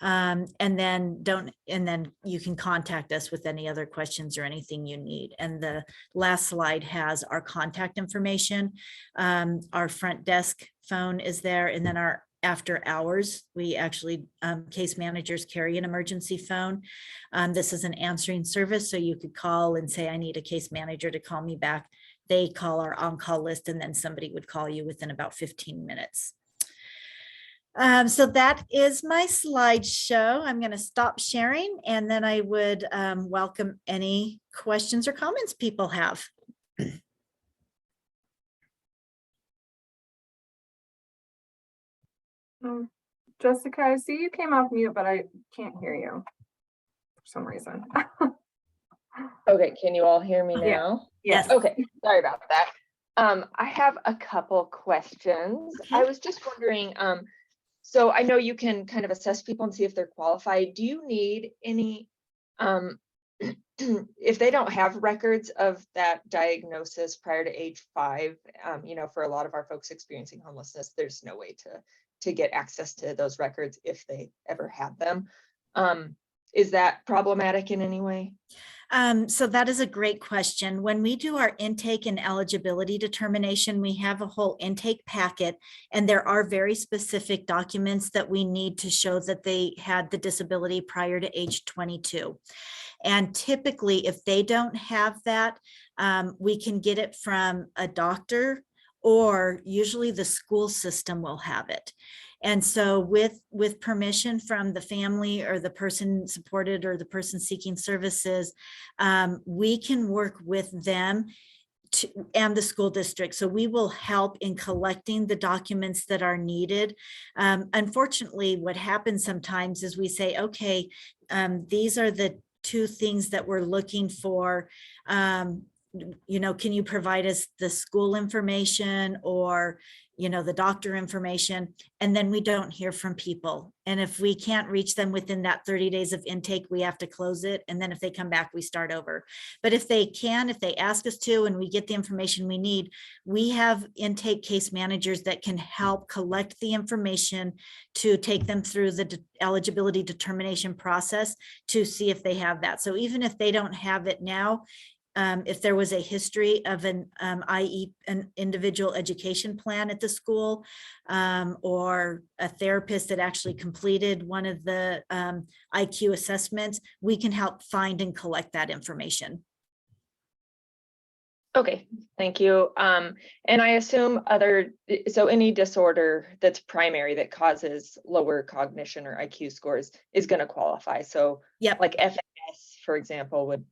And then you can contact us with any other questions or anything you need. And the last slide has our contact information. Our front desk phone is there, and then our after hours, we actually, case managers carry an emergency phone. This is an answering service, so you could call and say, I need a case manager to call me back. They call our on-call list, and then somebody would call you within about 15 minutes. So that is my slideshow. I'm going to stop sharing, and then I would welcome any questions or comments people have. Jessica, I see you came off mute, but I can't hear you for some reason. Okay, can you all hear me Yeah. now? Yes. Okay, sorry about that. I have a couple questions. Okay. I was just wondering, so I know you can kind of assess people and see if they're qualified. Do you need any, if they don't have records of that diagnosis prior to age 5, for a lot of our folks experiencing homelessness, there's no way to get access to those records if they ever had them. Is that problematic in any way? So that is a great question. When we do our intake and eligibility determination, we have a whole intake packet, and there are very specific documents that we need to show that they had the disability prior to age 22. And typically, if they don't have that, we can get it from a doctor, or usually the school system will have it. And so with permission from the family or the person supported or the person seeking services, we can work with them and the school district. So we will help in collecting the documents that are needed. Unfortunately, what happens sometimes is we say, okay, these are the 2 things that we're looking for. Can you provide us the school information or the doctor information? And then we don't hear from people. And if we can't reach them within that 30 days of intake, we have to close it. And then if they come back, we start over. But if they ask us to, and we get the information we need, we have intake case managers that can help collect the information to take them through the eligibility determination process to see if they have that. So even if they don't have it now, if there was a history of an individual education plan at the school, or a therapist that actually completed one of the IQ assessments, we can help find and collect that information. Okay, thank you. And I assume so any disorder that's primary that causes lower cognition or IQ scores is going to qualify. So Yep. like FAS, for example, would.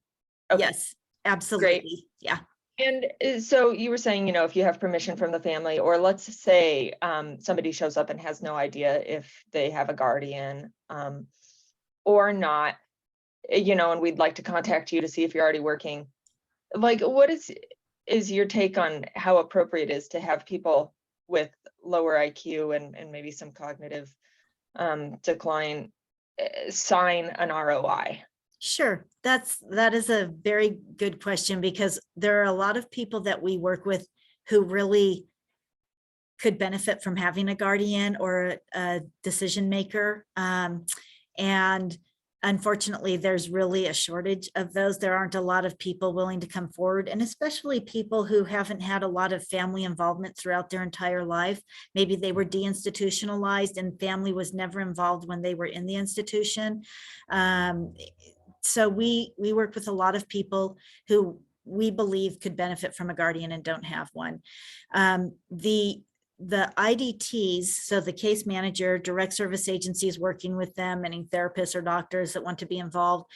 Okay. Yes, absolutely. Yeah. And so you were saying, if you have permission from the family, or let's say somebody shows up and has no idea if they have a guardian or not, and we'd like to contact you to see if you're already working. Like, what is your take on how appropriate it is to have people with lower IQ and maybe some cognitive decline sign an ROI? Sure, that is a very good question, because there are a lot of people that we work with who really could benefit from having a guardian or a decision maker. And unfortunately, there's really a shortage of those. There aren't a lot of people willing to come forward, and especially people who haven't had a lot of family involvement throughout their entire life. Maybe they were deinstitutionalized and family was never involved when they were in the institution. So we work with a lot of people who we believe could benefit from a guardian and don't have one. The IDTs, so the case manager, direct service agencies working with them, any therapists or doctors that want to be involved,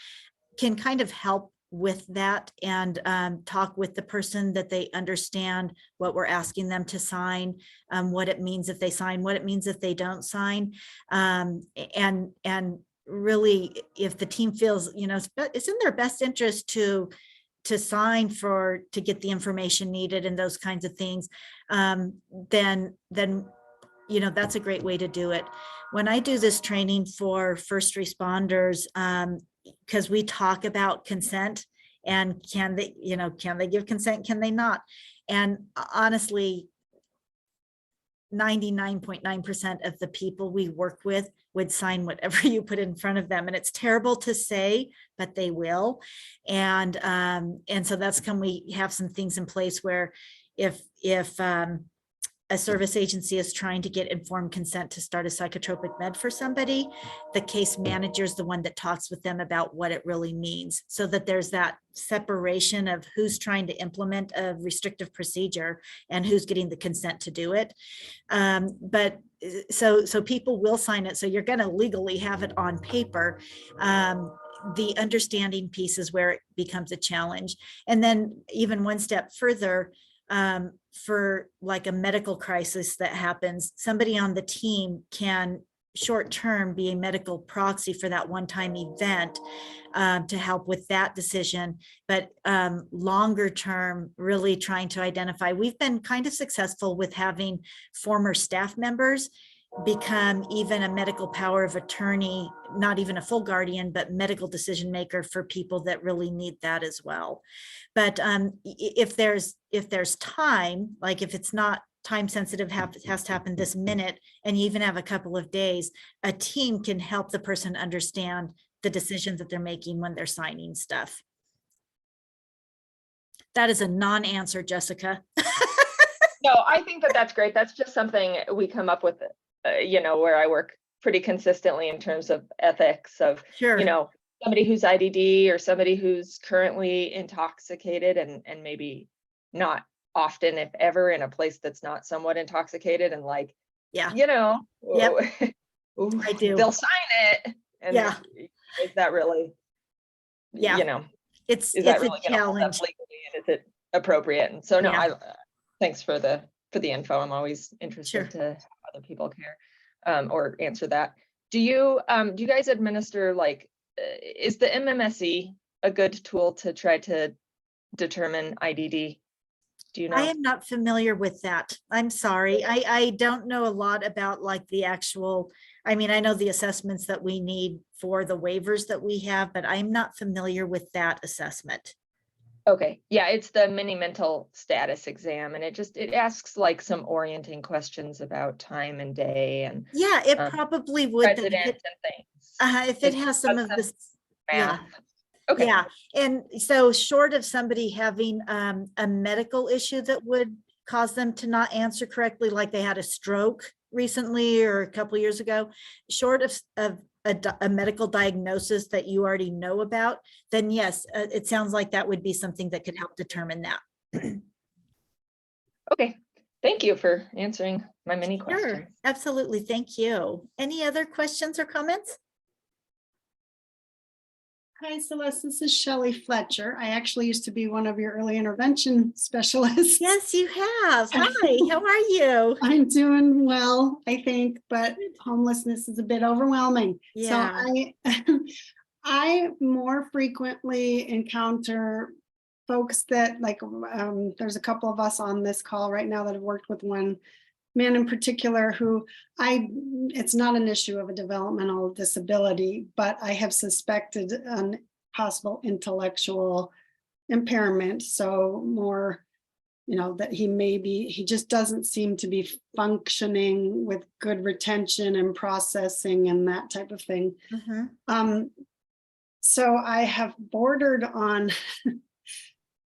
can kind of help with that and talk with the person that they understand what we're asking them to sign, what it means if they sign, what it means if they don't sign, and really, if the team feels, it's in their best interest to sign to get the information needed and those kinds of things, then that's a great way to do it. When I do this training for first responders, because we talk about consent and can they give consent, can they not? And honestly, 99.9% of the people we work with would sign whatever you put in front of them. And it's terrible to say, but they will. And so that's we have some things in place where if a service agency is trying to get informed consent to start a psychotropic med for somebody, the case manager is the one that talks with them about what it really means, so that there's that separation of who's trying to implement a restrictive procedure and who's getting the consent to do it. But so people will sign it. So you're going to legally have it on paper. The understanding piece is where it becomes a challenge. And then even one step further, for like a medical crisis that happens, somebody on the team can short term be a medical proxy for that one-time event to help with that decision. But longer term, really trying to identify, we've been kind of successful with having former staff members become even a medical power of attorney, not even a full guardian, but medical decision maker for people that really need that as well. But if there's time, like if it's not time sensitive, has to happen this minute, and you even have a couple of days, a team can help the person understand the decisions that they're making when they're signing stuff. That is a non-answer, Jessica. No, I think that that's great. That's just something we come up with, you know, where I work pretty consistently in terms of ethics of, Sure. you know, somebody who's IDD or somebody who's currently intoxicated and maybe not often, if ever, in a place that's not somewhat intoxicated, and like, Yeah. you know, Yep. I do. they'll sign it. And Yeah. is that really, Yeah. you know, It's is that a really going to hold up challenge. legally, and is it appropriate? And so, no, Yeah. thanks for the info. I'm always interested to have other people care or answer that. Do you guys administer, like, is the MMSE a good tool to try to determine IDD? Do you know? I am not familiar with that. I'm sorry. I don't know a lot about like the actual, I mean, I know the assessments that we need for the waivers that we have, but I'm not familiar with that assessment. Okay, yeah, it's the mini mental status exam, and it asks like some orienting questions about time and day and Yeah, it probably would. Then president and things. if it has some of this, yeah. Math. Okay. Yeah, and so short of somebody having a medical issue that would cause them to not answer correctly, like they had a stroke recently or a couple years ago, short of a medical diagnosis that you already know about, then yes, it sounds like that would be something that could help determine that. Okay, thank you for answering my mini Sure, question. absolutely, thank you. Any other questions or comments? Hi, Celeste. This is Shelley Fletcher. I actually used to be one of your early intervention specialists. Yes, you have. Hi, how are you? I'm doing well, I think, but homelessness is a bit overwhelming. Yeah. So I more frequently encounter folks that like, there's a couple of us on this call right now that have worked with one man in particular who it's not an issue of a developmental disability, but I have suspected an possible intellectual impairment. So more, you know, that he just doesn't seem to be functioning with good retention and processing and that type of thing. Mhm. So I have bordered on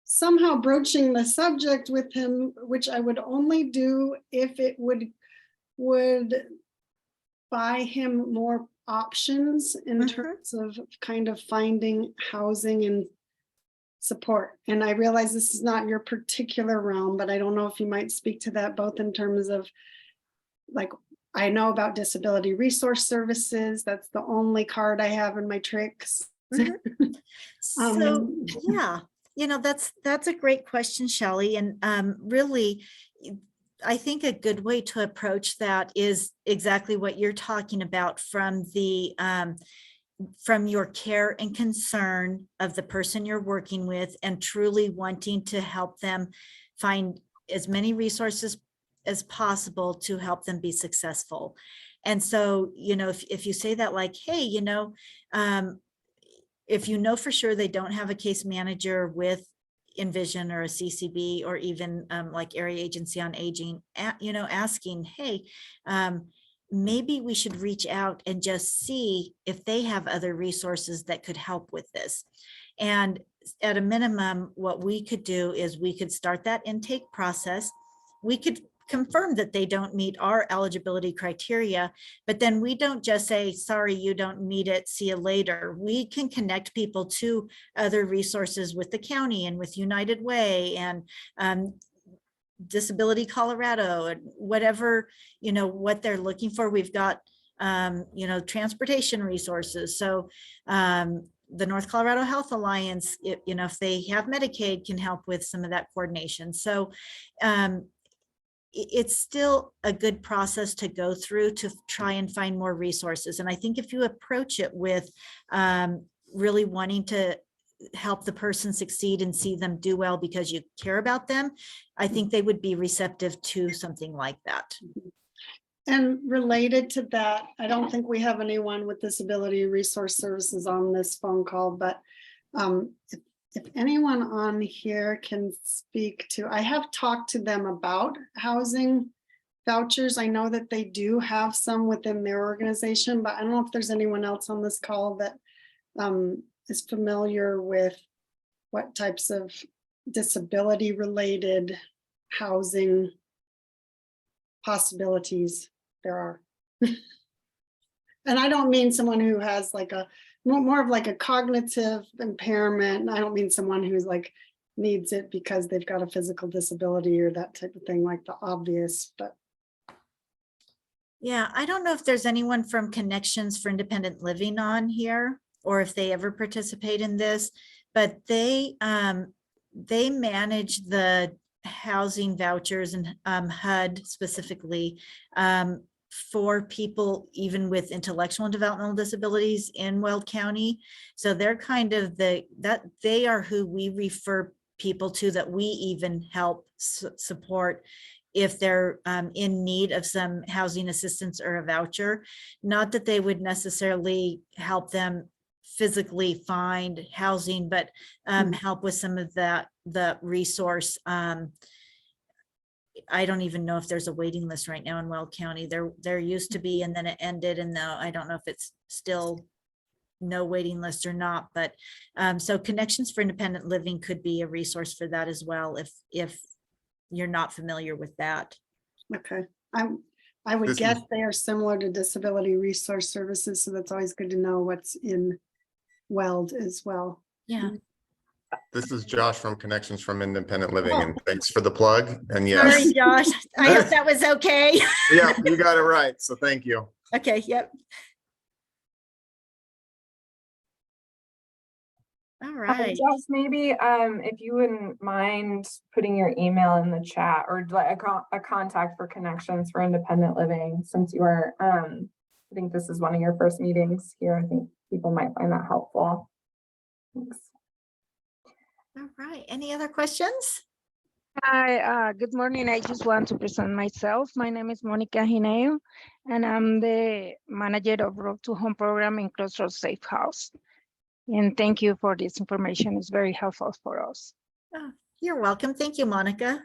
somehow broaching the subject with him, which I would only do if it would buy him more options in terms of kind of finding housing and support. And I realize this is not your particular realm, but I don't know if you might speak to that both in terms of, like, I know about disability resource services. That's the only card I have in my tricks. So yeah, you know, that's a great question, Shelley. And really, I think a good way to approach that is exactly what you're talking about from the from your care and concern of the person you're working with, and truly wanting to help them find as many resources as possible to help them be successful. And so, you know, if you say that, like, hey, you know, if you know for sure they don't have a case manager with Envision or a CCB or even like Area Agency on Aging, you know, asking, hey, maybe we should reach out and just see if they have other resources that could help with this. And at a minimum, what we could do is we could start that intake process. We could confirm that they don't meet our eligibility criteria, but then we don't just say, sorry, you don't meet it, see you later. We can connect people to other resources with the county and with United Way and Disability Colorado and whatever, you know, what they're looking for. We've got, you know, transportation resources. So the North Colorado Health Alliance, you know, if they have Medicaid, can help with some of that coordination. So it's still a good process to go through to try and find more resources. And I think if you approach it with really wanting to help the person succeed and see them do well because you care about them, I think they would be receptive to something like that. And related to that, I don't think we have anyone with disability resource services on this phone call, but if anyone on here can speak to, I have talked to them about housing vouchers. I know that they do have some within their organization, but I don't know if there's anyone else on this call that is familiar with what types of disability related housing possibilities there are. And I don't mean someone who has like a more of like a cognitive impairment. I don't mean someone who's like needs it because they've got a physical disability or that type of thing, like the obvious, but. Yeah, I don't know if there's anyone from Connections for Independent Living on here, or if they ever participate in this, but they manage the housing vouchers and HUD specifically for people even with intellectual and developmental disabilities in Weld County. So they're kind of they are who we refer people to, that we even help support if they're in need of some housing assistance or a voucher. Not that they would necessarily help them physically find housing, but help with some of the resource. I don't even know if there's a waiting list right now in Weld County. There used to be, and then it ended, and now I don't know if it's still no waiting list or not, but so Connections for Independent Living could be a resource for that as well, if you're not familiar with that. Okay, I would guess they are similar to Disability Resource Services, so that's always good to know what's in Weld as well. Yeah. This is Josh from Connections from Independent Living, and thanks for the plug. And Sorry, yes, Josh. I hope that was okay. yeah, you got it right. So thank you. Okay, yep. All right. Josh, maybe if you wouldn't mind putting your email in the chat, or like a contact for Connections for Independent Living, since you are I think this is one of your first meetings here. I think people might find that helpful. Thanks. All right. Any other questions? Hi, good morning. I just want to present myself. My name is Monica Hineo, and I'm the manager of Road to Home program in Crossroads Safe House. And thank you for this information. It's very helpful for us. Oh, you're welcome. Thank you, Monica.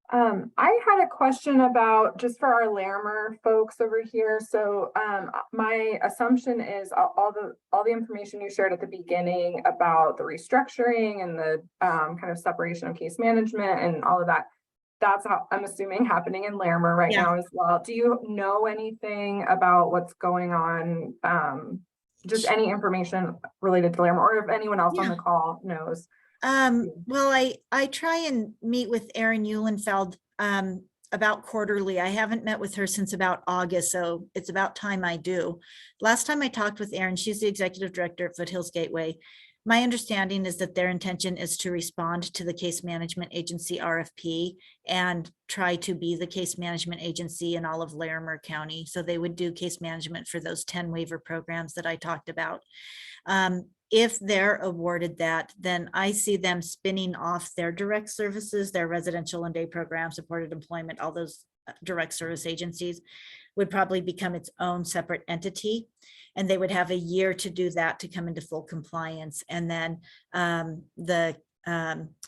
I had a question about, just for our Larimer folks over here. So my assumption is all the information you shared at the beginning about the restructuring and the kind of separation of case management and all of that, that's how I'm assuming happening in Larimer right now as well. Do you know anything about what's going on? Just any information related to Larimer, or if anyone else on the call knows. Well, I try and meet with Erin Eulenfeld about quarterly. I haven't met with her since about August, so it's about time I do. Last time I talked with Erin, she's the executive director at Foothills Gateway. My understanding is that their intention is to respond to the case management agency RFP and try to be the case management agency in all of Larimer County. So they would do case management for those 10 waiver programs that I talked about. If they're awarded that, then I see them spinning off their direct services, their residential and day program, supported employment, all those direct service agencies would probably become its own separate entity. And they would have a year to do that to come into full compliance. And then the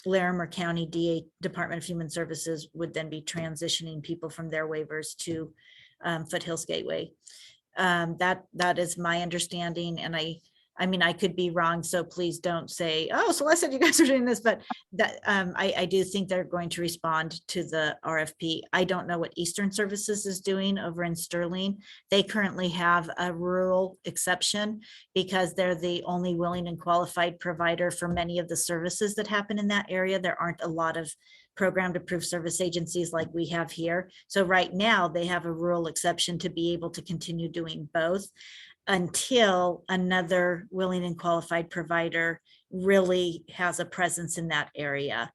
Larimer County DA Department of Human Services would then be transitioning people from their waivers to Foothills Gateway. That is my understanding. And I mean, I could be wrong, so please don't say, oh, Celeste said you guys are doing this, but that I do think they're going to respond to the RFP. I don't know what Eastern Services is doing over in Sterling. They currently have a rural exception because they're the only willing and qualified provider for many of the services that happen in that area. There aren't a lot of programmed approved service agencies like we have here. So right now they have a rural exception to be able to continue doing both until another willing and qualified provider really has a presence in that area.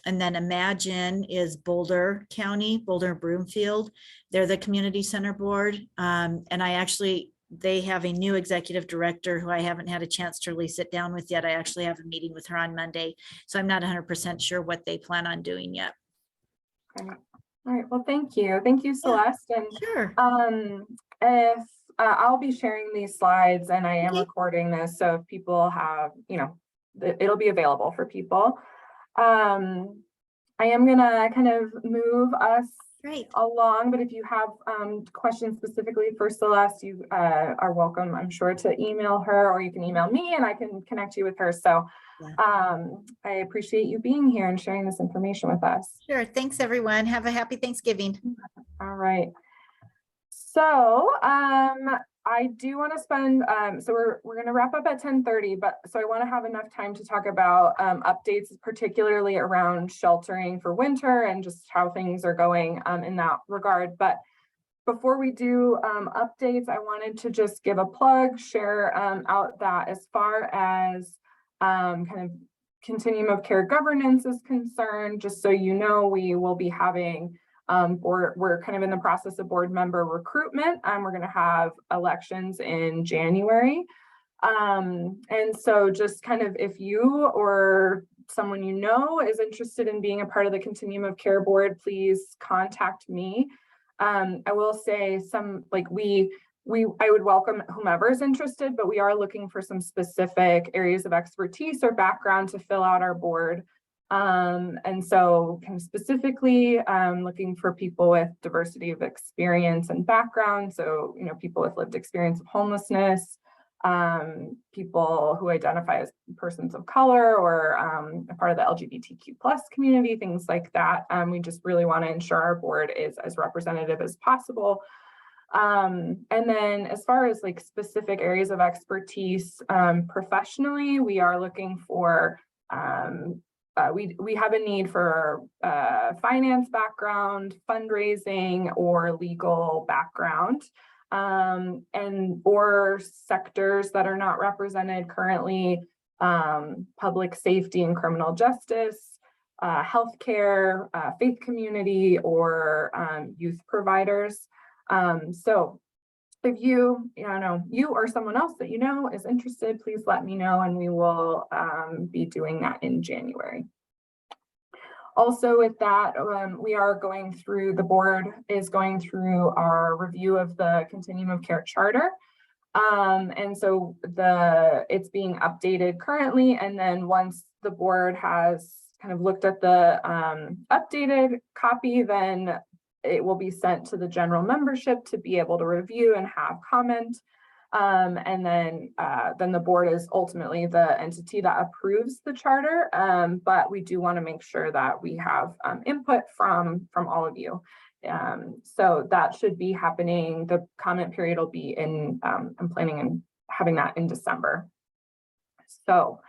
And then Imagine is Boulder County, Boulder Broomfield. They're the community center board. And they have a new executive director who I haven't had a chance to really sit down with yet. I actually have a meeting with her on Monday. So I'm not 100% sure what they plan on doing yet. Okay. All right, well, thank you. Thank you, Celeste. And Sure. if I'll be sharing these slides and I am Okay. recording this, so if people have, it'll be available for people. I am gonna kind of move us Great. along, but if you have questions specifically for Celeste, you are welcome, I'm sure, to email her, or you can email me and I can connect you with her. So I appreciate you being here and sharing this information with us. Sure. Thanks, everyone. Have a happy Thanksgiving. All right. So I do want to spend, so we're going to wrap up at 10:30, but so I want to have enough time to talk about updates, particularly around sheltering for winter and just how things are going in that regard. But before we do updates, I wanted to just give a plug, share out that as far as kind of continuum of care governance is concerned, just so you know, we will be having we're kind of in the process of board member recruitment. We're going to have elections in January. And so just kind of if you or someone you know is interested in being a part of the continuum of care board, please contact me. I will say I would welcome whomever is interested, but we are looking for some specific areas of expertise or background to fill out our board. And so kind of specifically looking for people with diversity of experience and background. So, people with lived experience of homelessness, people who identify as persons of color or a part of the LGBTQ plus community, things like that. We just really want to ensure our board is as representative as possible. And then as far as like specific areas of expertise professionally, we are looking for we have a need for finance background, fundraising, or legal background, or sectors that are not represented currently, public safety and criminal justice, healthcare, faith community, or youth providers. So if you or someone else that is interested, please let me know and we will be doing that in January. Also with that, the board is going through our review of the Continuum of Care Charter. And so it's being updated currently. And then once the board has kind of looked at the updated copy, then it will be sent to the general membership to be able to review and have comment. And then the board is ultimately the entity that approves the charter. But we do want to make sure that we have input from all of you. So that should be happening. The comment period will be I'm planning on having that in December. So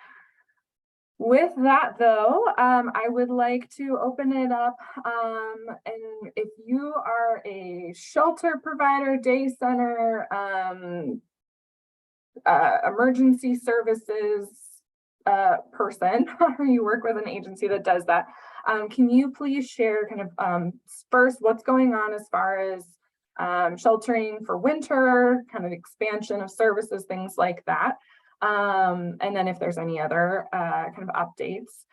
with that, though, I would like to open it up. And if you are a shelter provider, day center, emergency services person, or you work with an agency that does that, can you please share kind of first what's going on as far as sheltering for winter, kind of expansion of services, things like that. And then if there's any other kind of updates,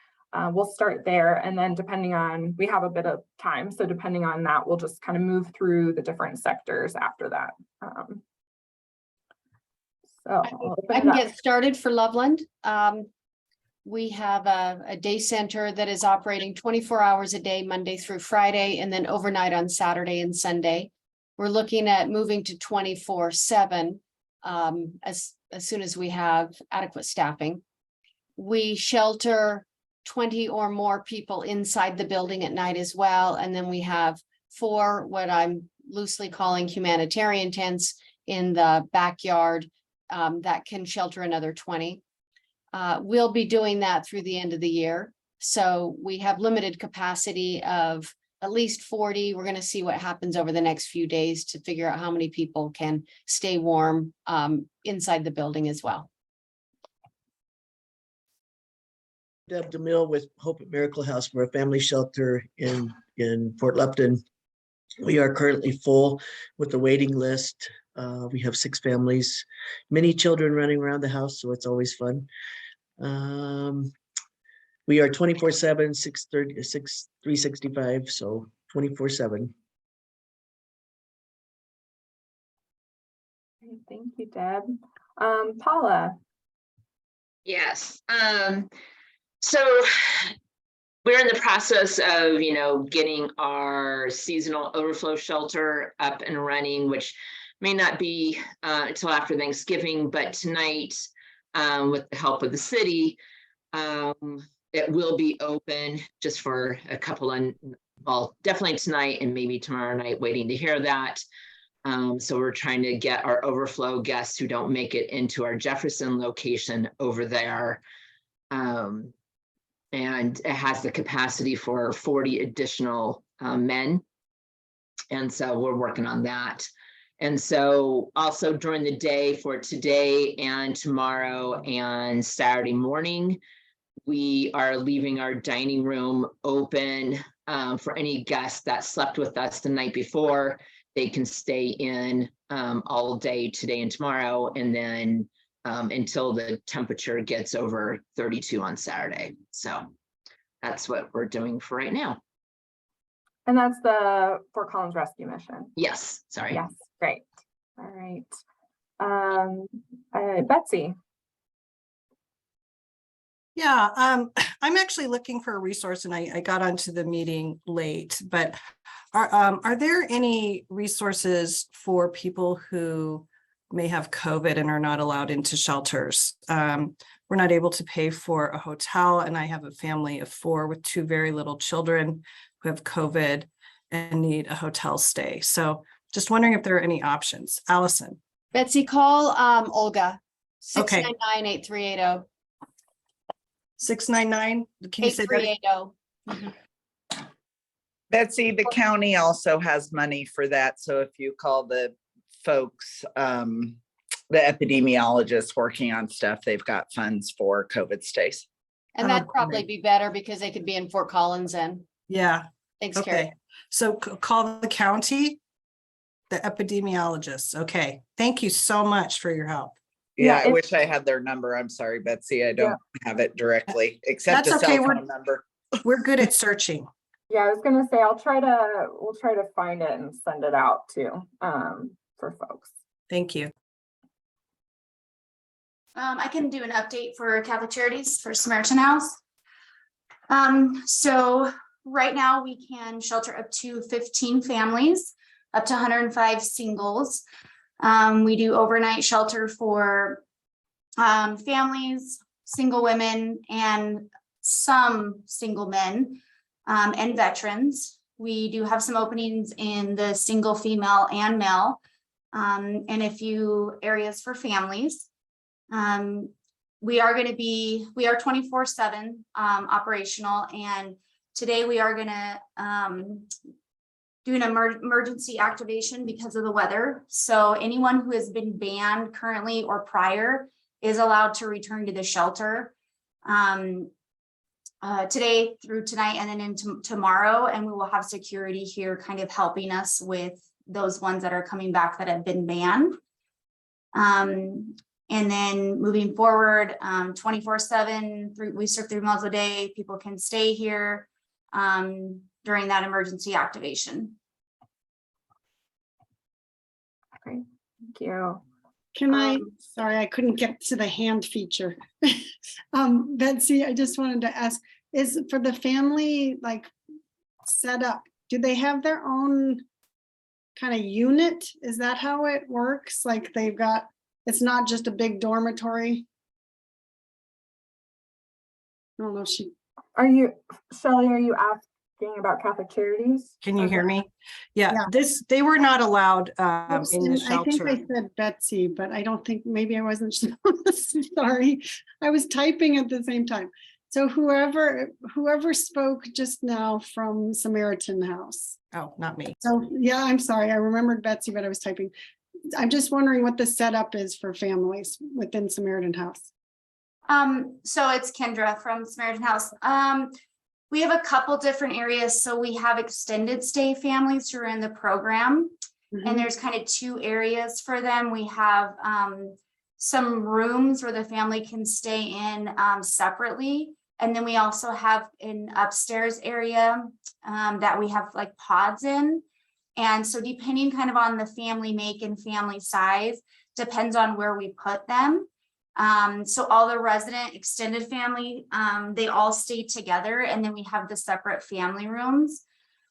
we'll start there. And then we have a bit of time. So depending on that, we'll just kind of move through the different sectors after that. So I can get started for Loveland. We have a day center that is operating 24 hours a day, Monday through Friday, and then overnight on Saturday and Sunday. We're looking at moving to 24/7 as soon as we have adequate staffing. We shelter 20 or more people inside the building at night as well. And then we have 4, what I'm loosely calling humanitarian tents in the backyard that can shelter another 20. We'll be doing that through the end of the year. So we have limited capacity of at least 40. We're going to see what happens over the next few days to figure out how many people can stay warm inside the building as well. Deb DeMille with Hope at Miracle House. We're a family shelter in Fort Lupton. We are currently full with the waiting list. We have 6 families, many children running around the house, so it's always fun. We are 24/7, 365, so 24/7. Thank you, Deb. Paula. Yes. So we're in the process of, getting our seasonal overflow shelter up and running, which may not be until after Thanksgiving, but tonight, with the help of the city, it will be open just for a couple of, well, definitely tonight and maybe tomorrow night, waiting to hear that. So we're trying to get our overflow guests who don't make it into our Jefferson location over there. And it has the capacity for 40 additional men. And so we're working on that. And so also during the day for today and tomorrow and Saturday morning, we are leaving our dining room open for any guests that slept with us the night before. They can stay in all day today and tomorrow, and then until the temperature gets over 32 on Saturday. So that's what we're doing for right now. And that's the Fort Collins Rescue Mission. Yes, sorry. Yes, great. All right. Betsy. Yeah, I'm actually looking for a resource, and I got onto the meeting late, but are there any resources for people who may have COVID and are not allowed into shelters? We're not able to pay for a hotel, and I have a family of 4 with 2 very little children who have COVID and need a hotel stay. So just wondering if there are any options. Allison. Betsy, call Olga, Okay. 699-8380. 699, can you say that? 8380. Betsy, the county also has money for that. So if you call the folks, the epidemiologists working on stuff, they've got funds for COVID stays. And that'd probably be better because they could be in Fort Collins then. Yeah. Thanks, Okay. Carrie. So call the county, the epidemiologists. Okay. Thank you so much for your help. Yeah, Yeah, I wish I had their number. I'm sorry, Betsy. I don't have it directly, except That's a okay. cell phone number. We're good at searching. Yeah, I was gonna say, we'll try to find it and send it out too, for folks. Thank you. I can do an update for Catholic Charities for Samaritan House. So right now we can shelter up to 15 families, up to 105 singles. We do overnight shelter for families, single women, and some single men and veterans. We do have some openings in the single female and male, and a few areas for families. We are 24/7 operational, and today we are going to do an emergency activation because of the weather. So anyone who has been banned currently or prior is allowed to return to the shelter today through tonight and then into tomorrow. And we will have security here kind of helping us with those ones that are coming back that have been banned. And then moving forward, 24/7, we serve 3 meals a day. People can stay here during that emergency activation. Great, thank you. Sorry, I couldn't get to the hand feature. Betsy, I just wanted to ask, is for the family like set up, do they have their own kind of unit? Is that how it works? Like they've got, it's not just a big dormitory? I don't know if she. Shelley, are you asking about Catholic Charities? Can you hear me? Yeah. They were not allowed in the I think shelter. I said Betsy, but I don't think, maybe I wasn't sorry. I was typing at the same time. So whoever spoke just now from Samaritan House. Oh, not me. So yeah, I'm sorry. I remembered Betsy, but I was typing. I'm just wondering what the setup is for families within Samaritan House. So it's Kendra from Samaritan House. We have a couple different areas. So we have extended stay families who are in the program. And there's kind of two areas for them. We have some rooms where the family can stay in separately. And then we also have an upstairs area that we have like pods in. And so depending kind of on the family make and family size, depends on where we put them. So all the resident extended family, they all stay together, and then we have the separate family rooms.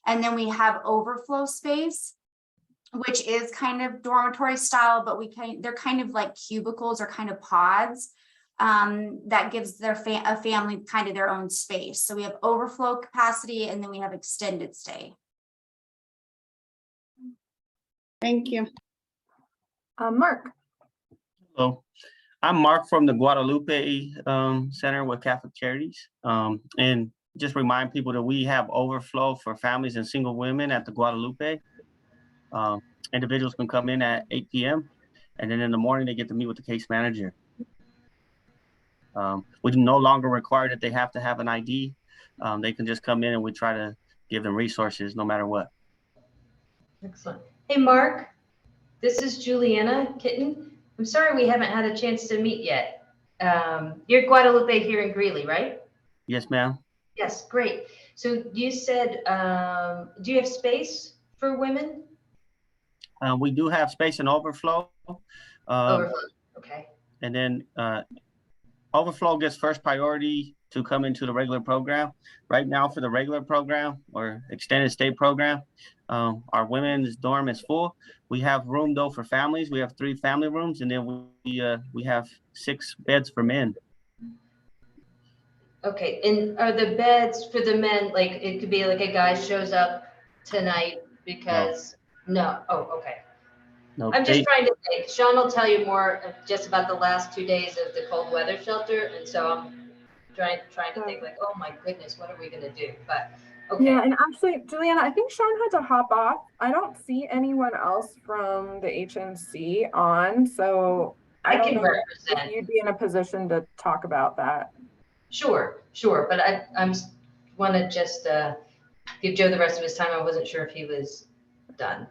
And then we have overflow space, which is kind of dormitory style, but they're kind of like cubicles or kind of pods that gives a family kind of their own space. So we have overflow capacity, and then we have extended stay. Thank you. Mark. Hello, I'm Mark from the Guadalupe Center with Catholic Charities. And just remind people that we have overflow for families and single women at the Guadalupe. Individuals can come in at 8 p.m. and then in the morning they get to meet with the case manager. We no longer require that they have to have an ID. They can just come in and we try to give them resources no matter what. Excellent. Hey, Mark, this is Juliana Kitten. I'm sorry we haven't had a chance to meet yet. You're Guadalupe here in Greeley, right? Yes, ma'am. Yes, great. So you said, do you have space for women? We do have space and overflow. Overflow, okay. And then overflow gets first priority to come into the regular program. Right now for the regular program or extended stay program, our women's dorm is full. We have room though for families. We have 3 family rooms, and then we have 6 beds for men. Okay, and are the beds for the men, like it could be like a guy shows up tonight because, no, oh, okay. No, I'm just trying to think. Sean will tell you more just about the last 2 days of the cold weather shelter. And so I'm trying to think like, oh my goodness, what are we gonna do? But okay. Yeah, and actually, Juliana, I think Sean had to hop off. I don't see anyone else from the HNC on, so I don't can know represent. if you'd be in a position to talk about that. Sure, but I'm want to just give Joe the rest of his time. I wasn't sure if he was done.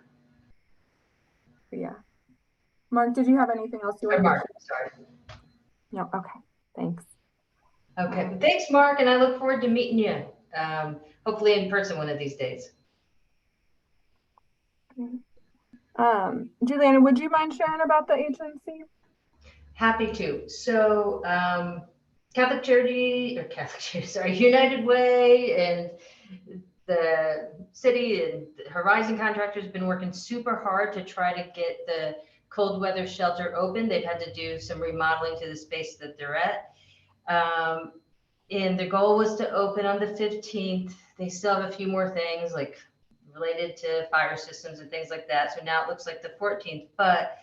Yeah. Mark, did you have anything else you wanted Mark, to sorry. No, okay, thanks. Okay, thanks, Mark, and I look forward to meeting you, hopefully in person one of these days. Juliana, would you mind sharing about the agency? Happy to. So Catholic Charity, United Way and the city and Horizon Contractors have been working super hard to try to get the cold weather shelter open. They've had to do some remodeling to the space that they're at. And the goal was to open on the 15th. They still have a few more things like related to fire systems and things like that. So now it looks like the 14th, but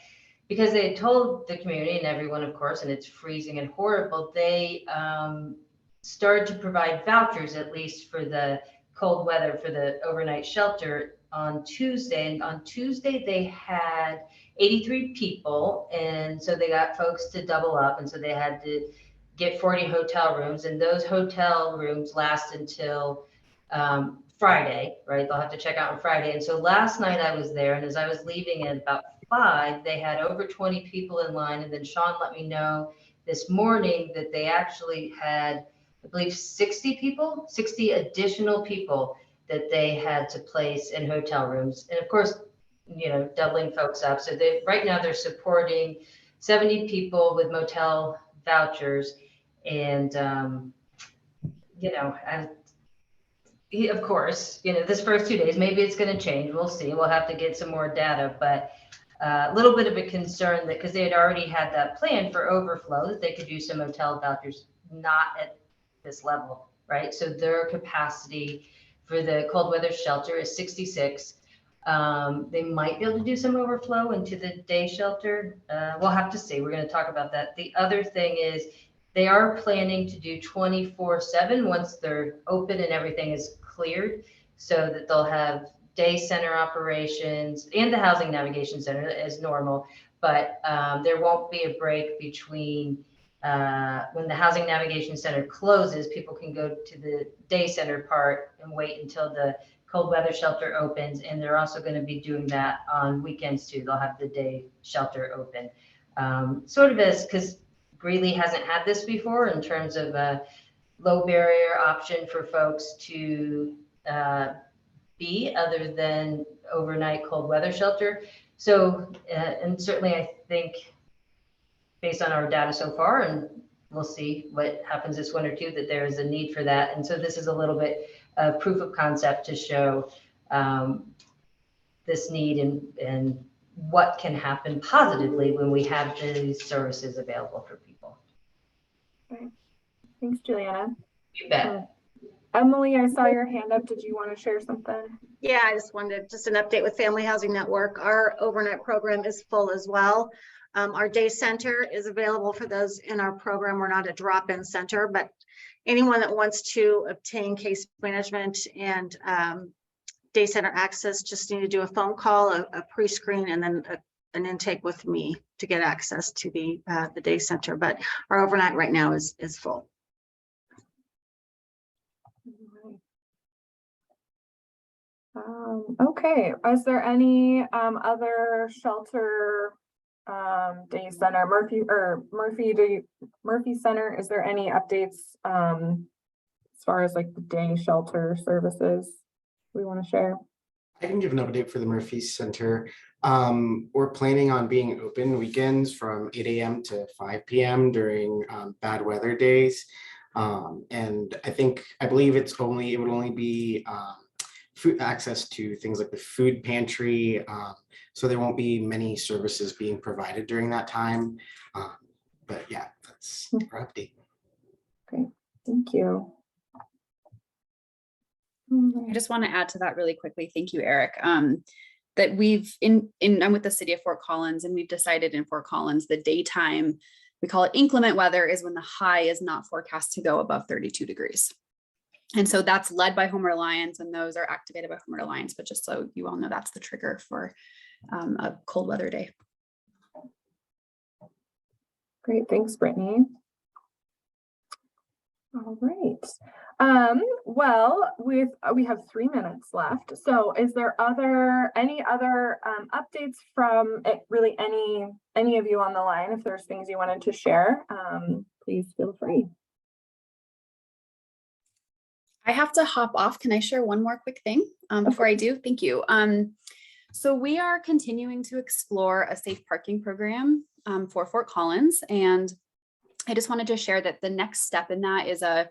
because they had told the community and everyone, of course, and it's freezing and horrible, they started to provide vouchers, at least for the cold weather, for the overnight shelter on Tuesday. And on Tuesday, they had 83 people. And so they got folks to double up. And so they had to get 40 hotel rooms. And those hotel rooms last until Friday, right? They'll have to check out on Friday. And so last night I was there, and as I was leaving at about 5, they had over 20 people in line. And then Sean let me know this morning that they actually had, I believe, 60 additional people that they had to place in hotel rooms. And of course, you know, doubling folks up. So right now they're supporting 70 people with motel vouchers. And, you know, of course, you know, this first 2 days, maybe it's going to change. We'll see. We'll have to get some more data, but a little bit of a concern that because they had already had that plan for overflow, that they could do some hotel vouchers, not at this level, right? So their capacity for the cold weather shelter is 66. They might be able to do some overflow into the day shelter. We'll have to see. We're going to talk about that. The other thing is they are planning to do 24/7 once they're open and everything is cleared, so that they'll have day center operations and the housing navigation center as normal, but there won't be a break between when the Housing Navigation Center closes, people can go to the day center part and wait until the cold weather shelter opens. And they're also going to be doing that on weekends too. They'll have the day shelter open. Sort of as, because Greeley hasn't had this before in terms of a low barrier option for folks to be other than overnight cold weather shelter. So, and certainly I think based on our data so far, and we'll see what happens this winter too, that there is a need for that. And so this is a little bit of proof of concept to show this need and what can happen positively when we have these services available for people. Okay. Thanks, Juliana. You bet. Emily, I saw your hand up. Did you want to share something? Yeah, I just wanted just an update with Family Housing Network. Our overnight program is full as well. Our day center is available for those in our program. We're not a drop-in center, but anyone that wants to obtain case management and day center access just need to do a phone call, a pre-screen, and then an intake with me to get access to the day center. But our overnight right now is full. Okay, is there any other shelter day center, Murphy Center, is there any updates as far as like the day shelter services we want to share? I can give an update for the Murphy Center. We're planning on being open weekends from 8 a.m. to 5 p.m. during bad weather days. And I believe it would only be food access to things like the food pantry. So there won't be many services being provided during that time. But yeah, that's our update. Great, thank you. I just want to add to that really quickly. Thank you, Eric. That I'm with the city of Fort Collins, and we've decided in Fort Collins, the daytime, we call it inclement weather, is when the high is not forecast to go above 32 degrees. And so that's led by Home Reliance, and those are activated by Home Reliance. But just so you all know, that's the trigger for a cold weather day. Great, thanks, Brittany. All right. Well, we have 3 minutes left. So is there any other updates from really any of you on the line? If there's things you wanted to share, please feel free. I have to hop off. Can I share one more quick thing before I do? Thank you. So we are continuing to explore a safe parking program for Fort Collins. And I just wanted to share that the next step in that is a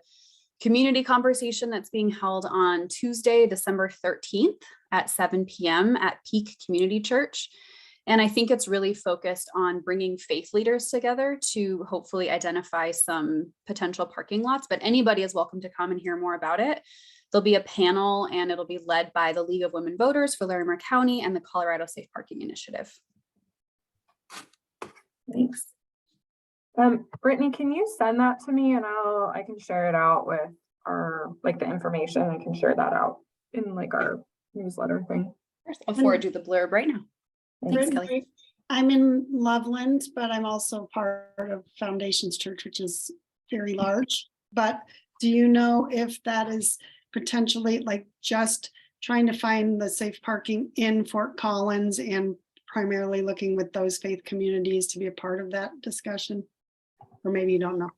community conversation that's being held on Tuesday, December 13th at 7 p.m. at Peak Community Church. And I think it's really focused on bringing faith leaders together to hopefully identify some potential parking lots, but anybody is welcome to come and hear more about it. There'll be a panel, and it'll be led by the League of Women Voters for Larimer County and the Colorado Safe Parking Initiative. Thanks. Brittany, can you send that to me, and I can share it out with our, like, the information. I can share that out in like our newsletter thing. I'll forward you the blurb right now. Thanks, Kelly. I'm in Loveland, but I'm also part of Foundations Church, which is very large. But do you know if that is potentially like just trying to find the safe parking in Fort Collins and primarily looking with those faith communities to be a part of that discussion? Or maybe you don't know.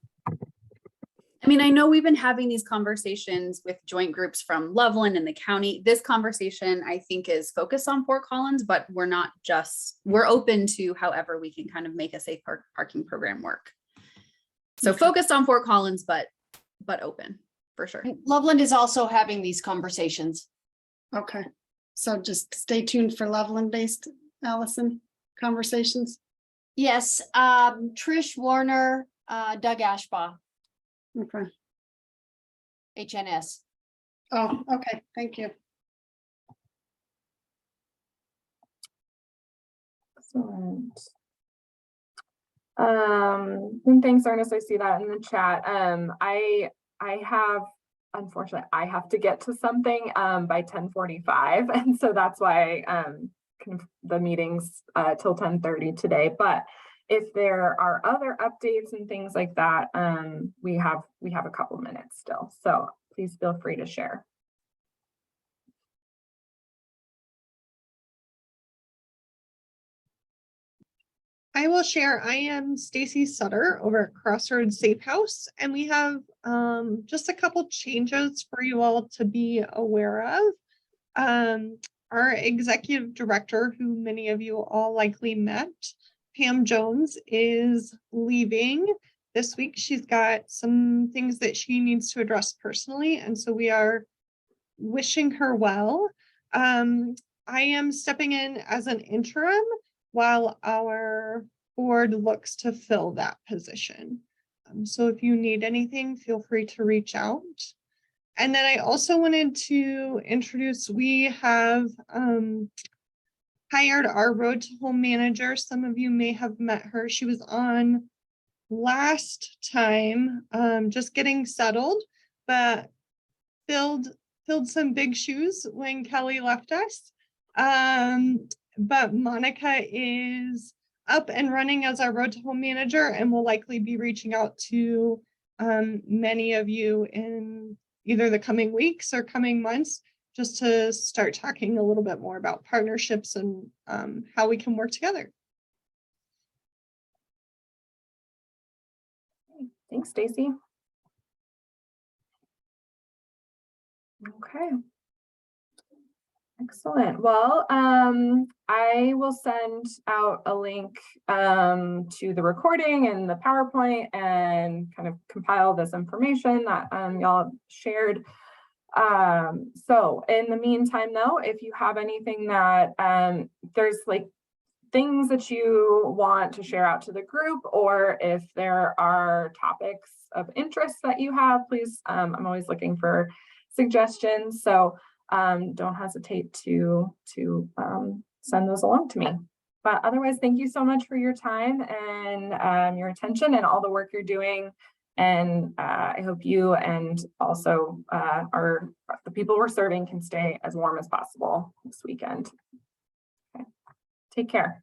I mean, I know we've been having these conversations with joint groups from Loveland and the county. This conversation, I think, is focused on Fort Collins, but we're open to however we can kind of make a safe parking program work. So focused on Fort Collins, but open for sure. Loveland is also having these conversations. Okay, so just stay tuned for Loveland-based, Allison, conversations. Yes, Trish Warner, Doug Ashbaugh. Okay. HNS. Oh, okay, thank you. Excellent. And thanks, Ernest. I see that in the chat. Unfortunately, I have to get to something by 10:45, and so that's why the meeting's till 10:30 today. But if there are other updates and things like that, we have a couple minutes still, so please feel free to share. I will share. I am Stacy Sutter over at Crossroads Safe House, and we have just a couple changes for you all to be aware of. Our executive director, who many of you all likely met, Pam Jones, is leaving this week. She's got some things that she needs to address personally, and so we are wishing her well. I am stepping in as an interim while our board looks to fill that position. So if you need anything, feel free to reach out. And then I also wanted to introduce, we have hired our Road to Home manager. Some of you may have met her. She was on last time, just getting settled, but filled some big shoes when Kelly left us. But Monica is up and running as our Road to Home manager and will likely be reaching out to many of you in either the coming weeks or coming months, just to start talking a little bit more about partnerships and how we can work together. Thanks, Stacy. Okay. Excellent. Well, I will send out a link to the recording and the PowerPoint and kind of compile this information that y'all shared. So in the meantime, though, if you have anything that there's like things that you want to share out to the group, or if there are topics of interest that you have, please, I'm always looking for suggestions. So don't hesitate to send those along to me. But otherwise, thank you so much for your time and your attention and all the work you're doing. And I hope you and also the people we're serving can stay as warm as possible this weekend. Okay. Take care.